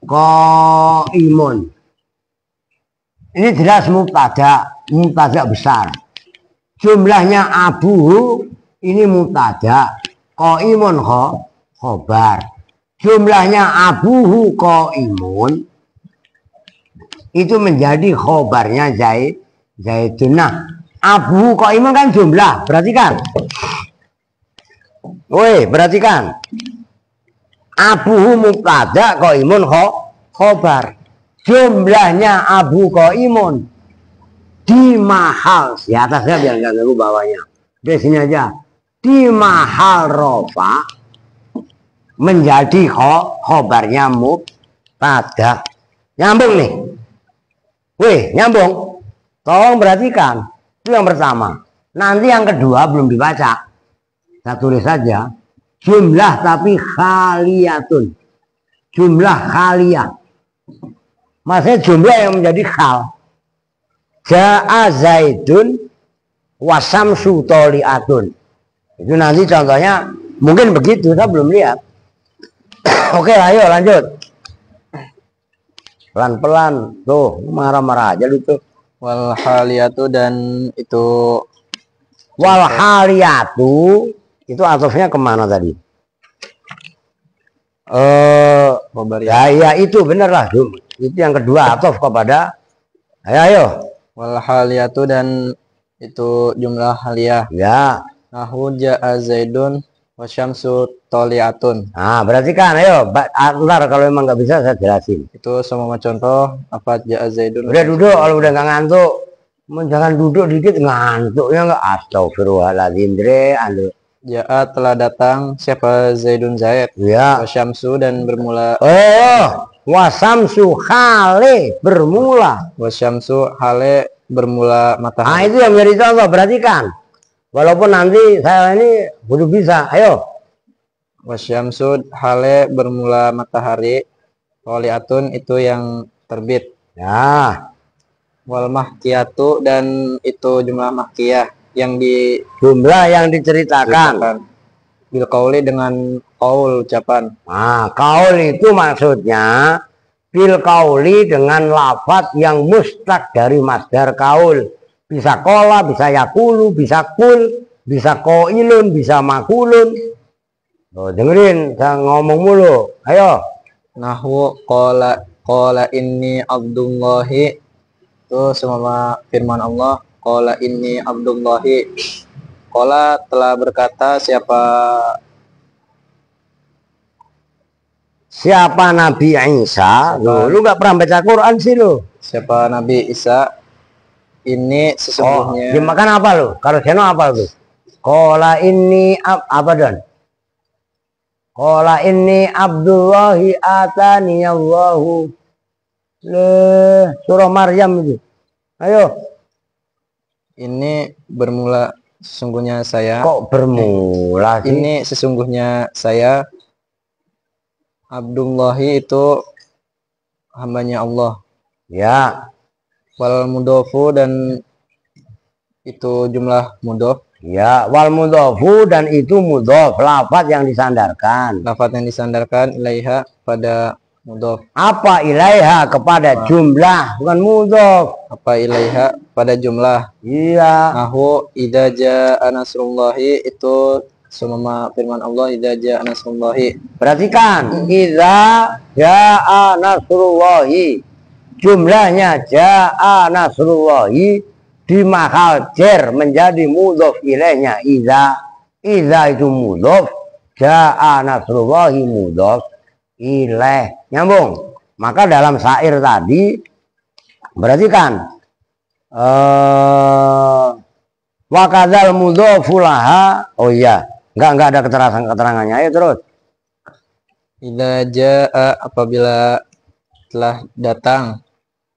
S1: qaimun. Ini jelas mubtada besar. Jumlahnya abuhu ini mubtada, qaimun khobar. Jumlahnya abuhu qaimun itu menjadi khobarnya Zaidun. Nah, abuhu qaimun kan jumlah, perhatikan. Woi, perhatikan. Abuhu mubtada, qaimun khobar. Jumlahnya abu qaimun di mahal, di atasnya biar nggak ganggu bawahnya. Di sini aja. Di mahal rofa menjadi khobarnya mubtada. Nyambung nih. Wih, nyambung. Tolong perhatikan. Itu yang pertama. Nanti yang kedua belum dibaca. Saya tulis saja. Jumlah tapi khaliyatun. Jumlah khaliyah. Maksudnya jumlah yang menjadi khal. Ja'a Zaidun wasamsu toliatun. Itu nanti contohnya mungkin begitu, saya belum lihat. Oke, ayo lanjut. Pelan-pelan. Tuh, marah-marah aja lu tuh.
S2: Wal haliyatu dan itu
S1: Wal haliyatu itu atofnya kemana tadi? Ya itu bener lah. Itu yang kedua atof kepada ayo.
S2: Wal haliyatu dan itu jumlah haliyah.
S1: Ya.
S2: Nahu ja'a Zaidun wasyamsu toliatun.
S1: Nah, berarti kan ayo, ntar kalau memang nggak bisa saya jelasin.
S2: Itu semua contoh apa ja'a Zaidun.
S1: Udah duduk, kalau udah nggak ngantuk, jangan duduk dikit ngantuknya nggak. Astagfirullahaladzim, Andre.
S2: Ja'a telah datang siapa Zaidun Zaid.
S1: Ya.
S2: Wasyamsu dan bermula.
S1: Wasamsu hale bermula.
S2: Wasyamsu hale bermula matahari.
S1: Nah itu yang menjadi contoh, perhatikan. Walaupun nanti saya ini belum bisa, ayo.
S2: Wasyamsu hale bermula matahari. Toliatun itu yang terbit.
S1: Ya.
S2: Wal mahkiyatu dan itu jumlah mahkiyah yang di
S1: jumlah yang diceritakan.
S2: bil qauli dengan qaul ucapan.
S1: Nah, kaul itu maksudnya bil kauli dengan lafaz yang mustaq dari masdar kaul. Bisa kola, bisa yakulu, bisa kul, bisa koilun, bisa makulun. Tuh, dengerin, saya ngomong mulu. Ayo.
S2: Nahwu qala inni abdullahi, itu semua firman Allah. Qala inni abdullahi, qala telah berkata
S1: Siapa Nabi Isa? Lu nggak pernah baca Quran sih lu.
S2: siapa Nabi Isa, ini sesungguhnya.
S1: Dimakan apa lu? Kalau Seno apa lu? Qala inni apa dan? Qala inni Abdullahi atani Allahu. Surah Maryam itu. Ayo.
S2: Ini bermula sesungguhnya saya.
S1: Kok bermula sih?
S2: Ini sesungguhnya saya Abdullahi, itu hambanya Allah.
S1: Ya.
S2: Wal mudhofu, dan itu jumlah mudhof.
S1: Ya, wal mudhofu, dan itu mudhof, lafaz yang disandarkan.
S2: Lafaz yang disandarkan ilaiha pada mudhof.
S1: Apa ilaiha? Kepada jumlah, bukan mudhof.
S2: Apa ilaiha? Pada jumlah.
S1: Iya.
S2: Nahu idza jaa nasrullahi, itu semua firman Allah, idza jaa nasrullahi.
S1: Perhatikan, idza jaa nasrullahi, jumlahnya jaa nasrullahi di mahal jer menjadi mudhof ilaihnya idza. Idza itu mudhof, jaa nasrullahi mudhof ilaih. Nyambung. Maka dalam syair tadi perhatikan, wa kadzal mudhofu laha. Oh iya, enggak ada keterangannya. Ayo terus.
S2: Idza jaa, apabila telah datang,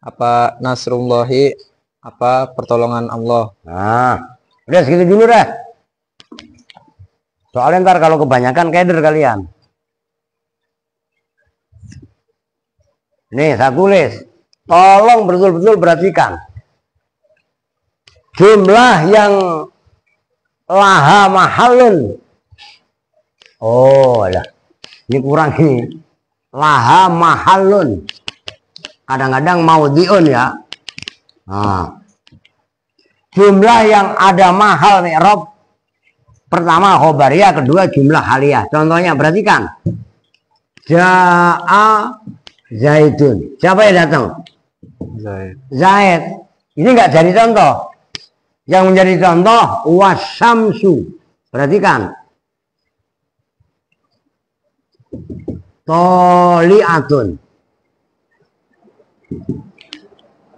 S2: apa nasrullahi, apa pertolongan Allah.
S1: Nah, udah segitu dulu dah. Soalnya ntar kalau kebanyakan keder kalian. Nih, saya tulis. Tolong betul-betul perhatikan. Jumlah yang laha mahalun. Oh, lah. Ini kurang ini. Laha mahalun. Kadang-kadang mau diun ya. Nah, jumlah yang ada mahal nih Rob. Pertama khobariyah, kedua jumlah haliyah. Contohnya perhatikan. Ja'a Zaidun. Siapa yang datang? Zaid. Ini enggak jadi contoh. Yang menjadi contoh wasamsu. Perhatikan. Toliatun.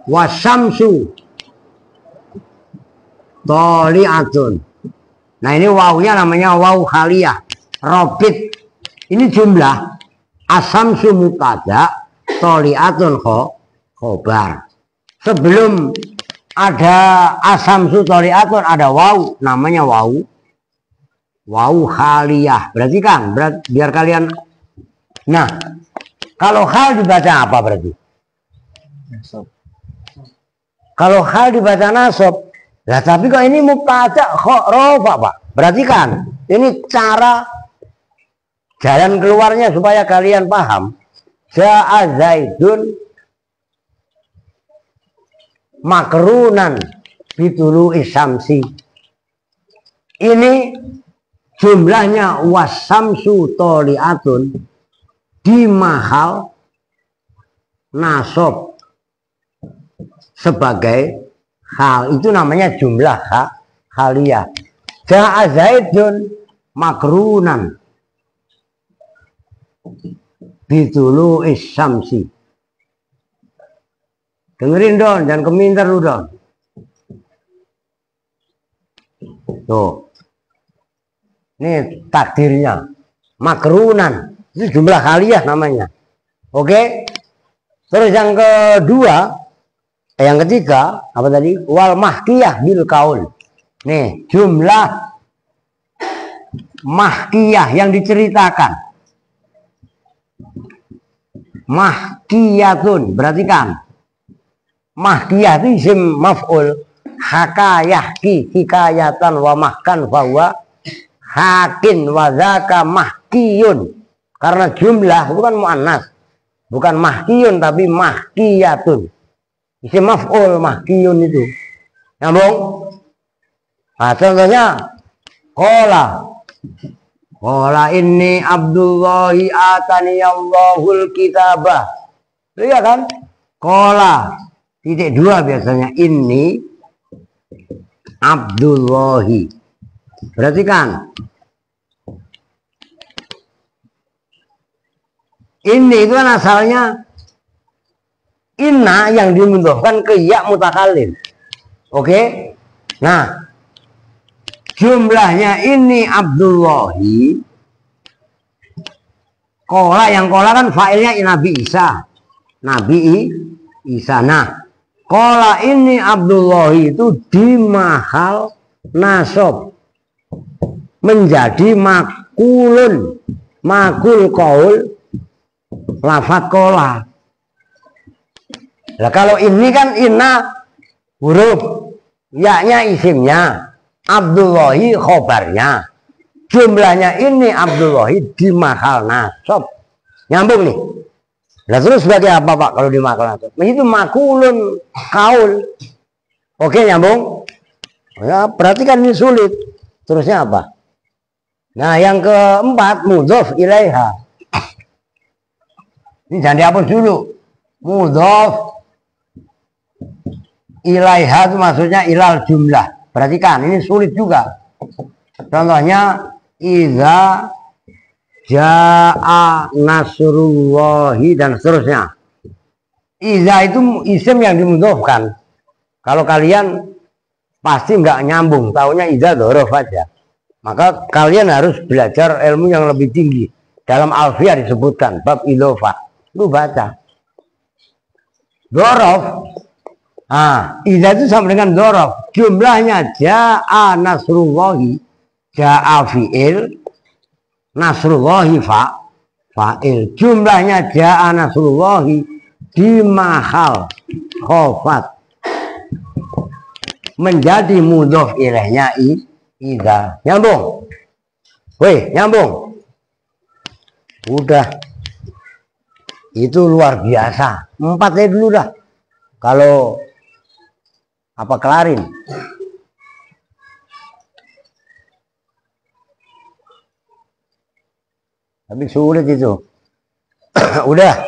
S1: Wasamsu toliatun. Nah, ini wawunya namanya wawu khaliyah. Robit. Ini jumlah. Asamsu mubtada, toliatun khobar. Sebelum ada asamsu toliatun ada wawu, namanya wawu khaliyah. Berarti kan, biar kalian. Nah, kalau hal dibaca apa berarti? Kalau hal dibaca nasab, lah tapi kok ini mubtada kok rofa Pak? Berarti kan ini cara jalan keluarnya supaya kalian paham. Ja'a Zaidun makrunan bitulu isamsi. Ini jumlahnya wasamsu toliatun di mahal nasab sebagai hal, itu namanya jumlah haliyah. Ja'a Zaidun makrunan bitulu isamsi. Dengerin dong, jangan keminter lu dong. Tuh. Ini takdirnya. Makrunan. Itu jumlah haliyah namanya. Oke. Terus yang kedua, yang ketiga, apa tadi? Wal mahkiyah bil kaul. Nih, jumlah mahkiyah yang diceritakan. Mahkiyatun, perhatikan. Mahkiyah itu isim maf'ul. Hakayahki hikayatan wa mahkan bahwa hakin wazaka mahkiyun. Karena jumlah itu kan muannas, bukan mahkiyun tapi mahkiyatun. Isim maf'ul mahkiyun itu. Nyambung? Nah, contohnya Qala inni Abdullahi atani Allahul kitabah. Iya kan? Qala titik dua biasanya ini Abdullahi. Berarti kan ini itu kan asalnya inna yang dimudhofkan ke ya mutakallim. Oke? Nah, jumlahnya ini Abdullahi. Yang kola kan failnya Nabi Isa. Nabi Isa. Nah, kola ini Abdullahi itu di mahal nasab menjadi makul qaul lafat kola. Nah, kalau ini kan inna huruf ya-nya isimnya, Abdullahi khobarnya, jumlahnya ini Abdullahi di mahal nasab. Nyambung nih. Nah, terus sebagai apa Pak kalau di mahal nasab? Itu makulun kaul. Oke, nyambung? Ya, berarti kan ini sulit. Terusnya apa? Nah, yang keempat mudhof ilaiha. Ini jangan dihapus dulu. Mudhof ilaiha itu maksudnya ilal jumlah. Perhatikan, ini sulit juga. Contohnya iza jaa nasrullahi dan seterusnya. Iza itu isim yang dimudhofkan. Kalau kalian pasti nggak nyambung, taunya iza dhorof aja. Maka kalian harus belajar ilmu yang lebih tinggi. Dalam alfiyah disebutkan bab ilofah. Lu baca. Dhorof. Iza itu sama dengan dhorof. Jumlahnya ja'a nasrullahi. Ja'a fi'il. Nasrullahi fa'il. Jumlahnya ja'a nasrullahi. Di mahal khofat. Menjadi mudhof ilaihnya iza. Nyambung? Weh, nyambung? Udah. Itu luar biasa. 4 aja dulu dah. Kalau apa kelarin? Tapi sulit itu. Udah.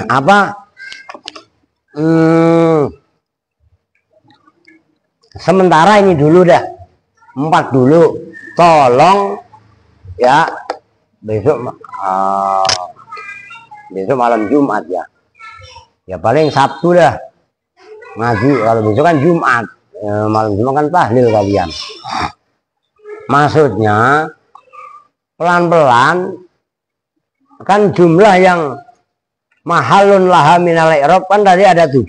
S1: Apa? Sementara ini dulu dah. 4 dulu. Tolong ya besok malam Jumat ya. Ya paling Sabtu dah ngaji. Kalau besok kan Jumat, malam Jumat kan tahlil kalian. Maksudnya pelan-pelan kan jumlah yang mahalun laha minal i'rab kan tadi ada 7.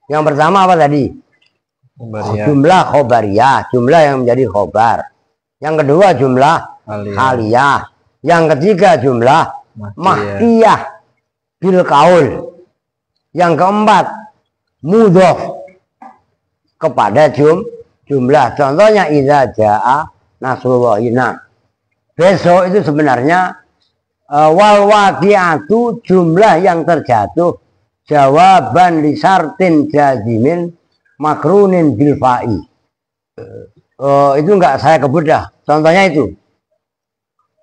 S1: Yang pertama apa tadi? Jumlah khobariyah, jumlah yang menjadi khobar. Yang kedua jumlah haliyah. Yang ketiga jumlah mahkiyah bil kaul. Yang keempat mudhof kepada jumlah. Contohnya idza jaa nasrullahi. Nah, besok itu sebenarnya wal waqi'atu jumlah yang terjatuh jawaban li syartin jazimin makrunin bil fa'i. Itu enggak saya kebut dah. Contohnya itu.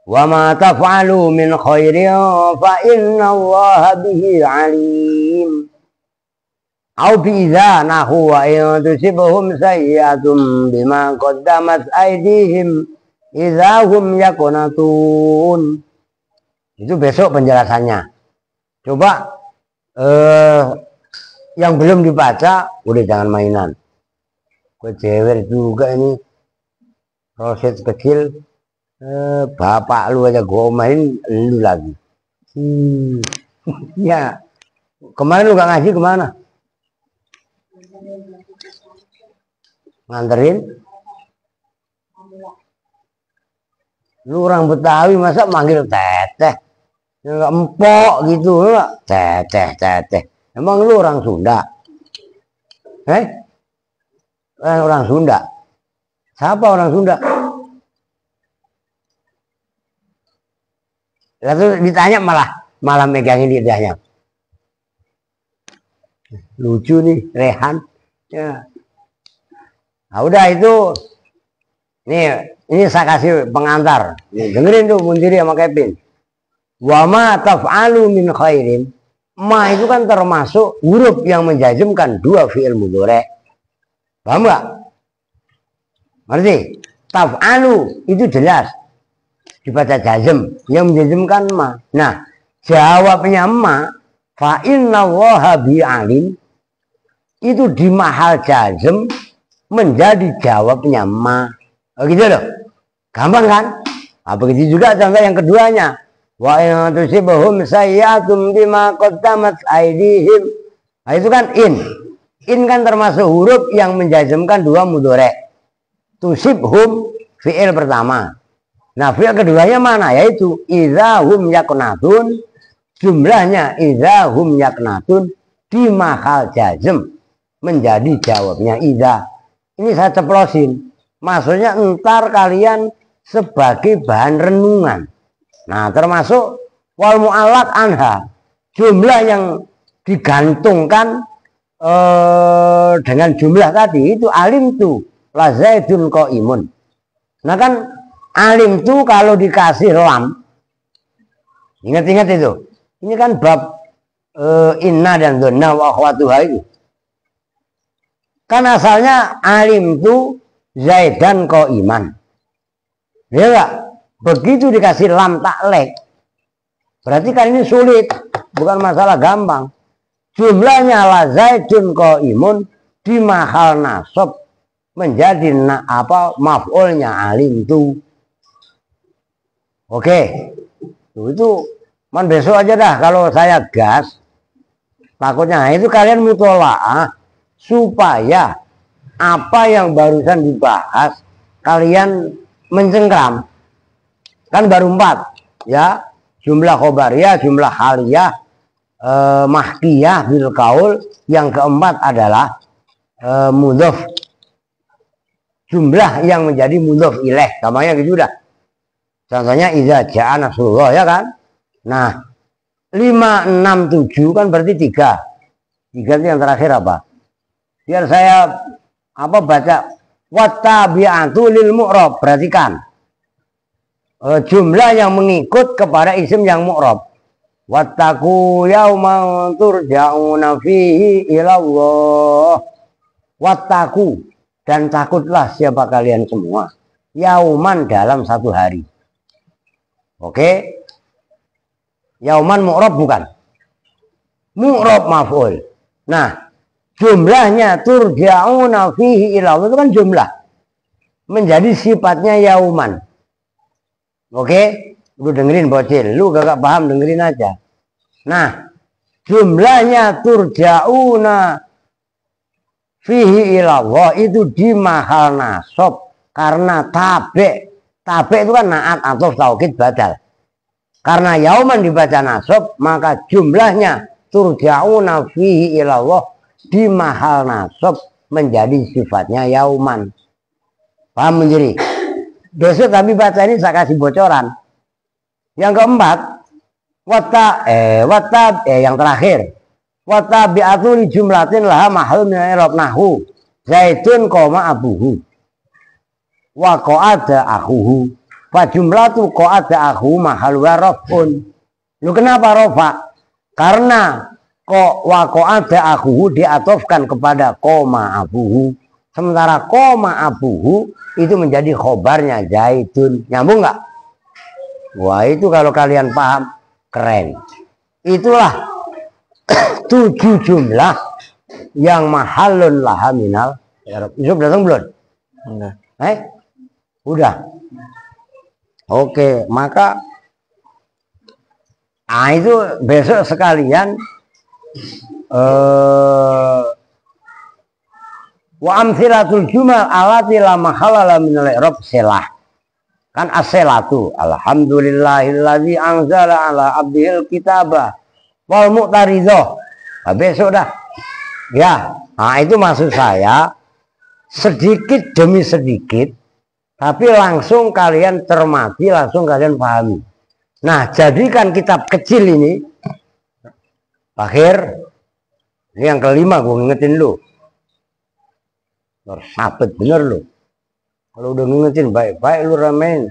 S1: Wa ma taf'alu min khairin fa innallaha bihi alim. Au bi idza nahu wa in tusibhum sayyi'atun bima qaddamat aydihim idza hum yaqnatun. Itu besok penjelasannya. Coba yang belum dibaca udah jangan mainan. Gue jewer juga ini. Proses kecil. Bapak lu aja gue main lu lagi. Ya. Kemarin lu gak ngaji kemana? Nganterin? Lu orang Betawi masa manggil teteh? Nggak empok gitu, teteh. Emang lu orang Sunda? Orang Sunda? Siapa orang Sunda? Lalu ditanya malah megangin lidahnya. Lucu nih Rehan. Ya. Nah, udah itu. Ini saya kasih pengantar. Nih, dengerin tuh Mundiri sama Kevin. Wa ma taf'alu min khairin. Ma itu kan termasuk huruf yang menjazmkan dua fi'il mudhari'. Paham nggak? Ngerti? Taf'alu itu jelas dibaca jazm, yang menjazmkan ma. Nah, jawabnya ma, fa inna Allaha bi'alim, itu di mahal jazm menjadi jawabnya ma. Oh gitu loh. Gampang kan? Nah, begitu juga contoh yang keduanya. Wa in tusibhum sayyi'atun bima qaddamat aydihim. Nah, itu kan in. In kan termasuk huruf yang menjazmkan dua mudhari'. Tusibhum fi'il pertama. Nah, fi'il keduanya mana? Yaitu idza hum yaqnatun. Jumlahnya idza hum yaqnatun di mahal jazm menjadi jawabnya idza. Ini saya ceplosin. Maksudnya entar kalian sebagai bahan renungan. Nah, termasuk wal mu'allaq anha, jumlah yang digantungkan dengan jumlah tadi itu alim tu la zaidun qaimun. Nah kan alim tu kalau dikasih lam, ingat-ingat itu. Ini kan bab inna dan dhanna wa akhwatuha itu. Kan asalnya alim tu zaidan qaiman. Ya enggak? Begitu dikasih lam taklek, berarti kan ini sulit, bukan masalah gampang. Jumlahnya la zaidun qaimun di mahal nasab menjadi maf'ulnya alim tu. Oke. Itu man besok aja dah kalau saya gas. Takutnya itu kalian mutolaah supaya apa yang barusan dibahas kalian mencengkram. Kan baru 4 ya, jumlah khobariyah, jumlah haliyah, mahkiyah bil qaul, yang keempat adalah mudhof, jumlah yang menjadi mudhof ilaih, gampangnya gitu dah. Contohnya idza jaa nasrullah ya kan. Nah 5, 6, 7 kan berarti 3 itu yang terakhir apa? Biar saya baca wattabi'atu lil mu'rab, perhatikan. Jumlah yang mengikut kepada isim yang mu'rab. Wattaqu yauman turja'una fihi ilallah. Wattaqu, dan takutlah siapa kalian semua, yauman dalam satu hari. Oke? Yauman mu'rab bukan? Mu'rab maf'ul. Nah, jumlahnya turja'una fihi ilallah itu kan jumlah. Menjadi sifatnya yauman. Oke, lu dengerin bocil, lu gak paham dengerin aja. Nah, jumlahnya turja'una fihi ilallah itu di mahal nasab karena tabe. Tabe itu kan naat atau taukid badal. Karena yauman dibaca nasab, maka jumlahnya turja'una fihi ilallah di mahal nasab menjadi sifatnya yauman. Paham menjadi? Besok tapi baca ini saya kasih bocoran. Yang keempat, yang terakhir, wattabi'atu li jumlatin laha mahal min i'rab nahu zaitun koma abuhu wa qa'ada akhuhu fa jumlatu qa'ada akhuhu mahal wa rafun. Lu kenapa rofa? Karena wa qa'ada akhuhu diatofkan kepada koma abuhu, sementara koma abuhu itu menjadi khobarnya zaitun. Nyambung nggak? Wah, itu kalau kalian paham keren. Itulah 7 jumlah yang mahalun laha minal i'rab. Yusuf datang belum? Udah. Udah. Oke, maka itu besok sekalian wa amsilatul jumal alati la mahalala minal i'rab selah. Kan as-selatu alhamdulillahilladzi anzala ala abdihil kitaba wal mu'taridho. Nah, besok dah ya. Nah, itu maksud saya sedikit demi sedikit, tapi langsung kalian cermati, langsung kalian pahami. Nah, jadikan kitab kecil ini, akhir, ini yang kelima gue ngingetin lu. Sabet bener lu. Kalau udah ngingetin baik-baik lu ramein.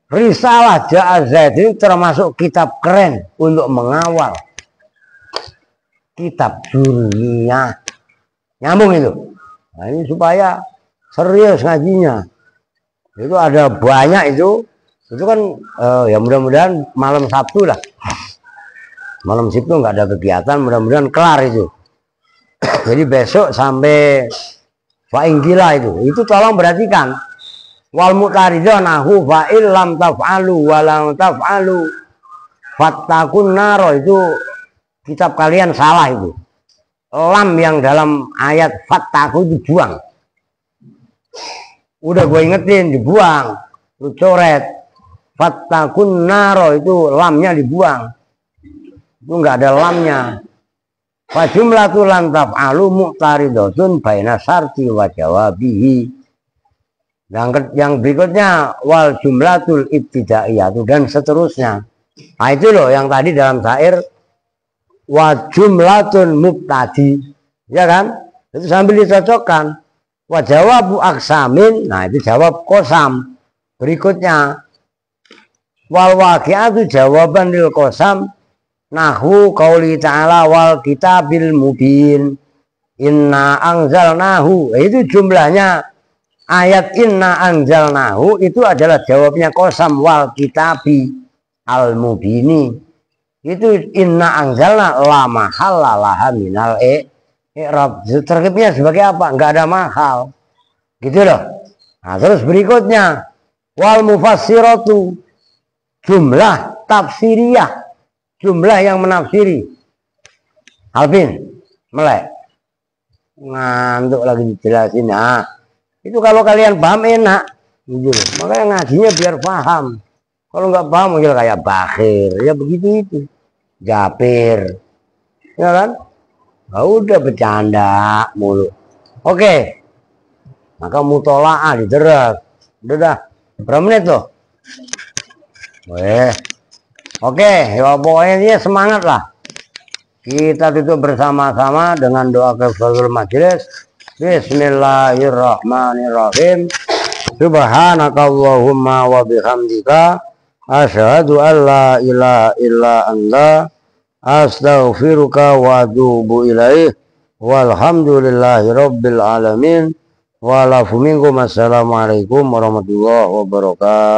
S1: Risalah Ja'az ini termasuk kitab keren untuk mengawal kitab dunia. Nyambung itu. Nah, ini supaya serius ngajinya. Itu ada banyak itu. Itu kan ya mudah-mudahan malam Sabtu lah. Malam Sabtu nggak ada kegiatan, mudah-mudahan kelar itu. Jadi besok sampai fa'inggila itu tolong perhatikan. Wal mutaridah nahu fa'il lam taf'alu walang taf'alu fattakun naro, itu kitab kalian salah itu. Lam yang dalam ayat fattaku dibuang. Udah gue ingetin, dibuang. Lu coret. Fattakun naro, itu lamnya dibuang. Itu nggak ada lamnya. Fajumlatul lam taf'alu mu'taridatun baina syarti wa jawabihi. Yang berikutnya wal jumlatul ibtidaiyatu, dan seterusnya. Nah itu loh yang tadi dalam syair wa jumlatun mubtadi, ya kan? Itu sambil dicocokkan. Wa jawabu aksamin, nah itu jawab kosam. Berikutnya wal waqi'atu jawaban lil qasam nahwu qauli ta'ala wal kitabil mubin inna anzalnahu. Itu jumlahnya ayat inna anzalnahu itu adalah jawabnya qasam wal kitabi al mubini. Itu inna anzalna la mahalla laha minal i'rab. Terkibnya sebagai apa? Enggak ada mahal. Gitu loh. Nah, terus berikutnya wal mufassiratu, jumlah tafsiriyah, jumlah yang menafsiri. Alvin, melek. Ngantuk lagi dijelasin. Nah, itu kalau kalian paham enak. Gitu. Makanya ngajinya biar paham. Kalau nggak paham mungkin kayak Bakhir, ya begitu itu. Japir. Ya kan? Nah, udah bercanda mulu. Oke. Maka mutola'ah diterus. Udah dah. Berapa menit tuh? Oke, ya pokoknya semangat lah. Kita tutup bersama-sama dengan doa kafaratul majelis. Bismillahirrahmanirrahim. Subhanakallahumma wa bihamdika asyhadu an la ilaha illa anta astaghfiruka wa atubu ilaih. Walhamdulillahi rabbil alamin. Walafu minkum. Assalamualaikum warahmatullahi wabarakatuh.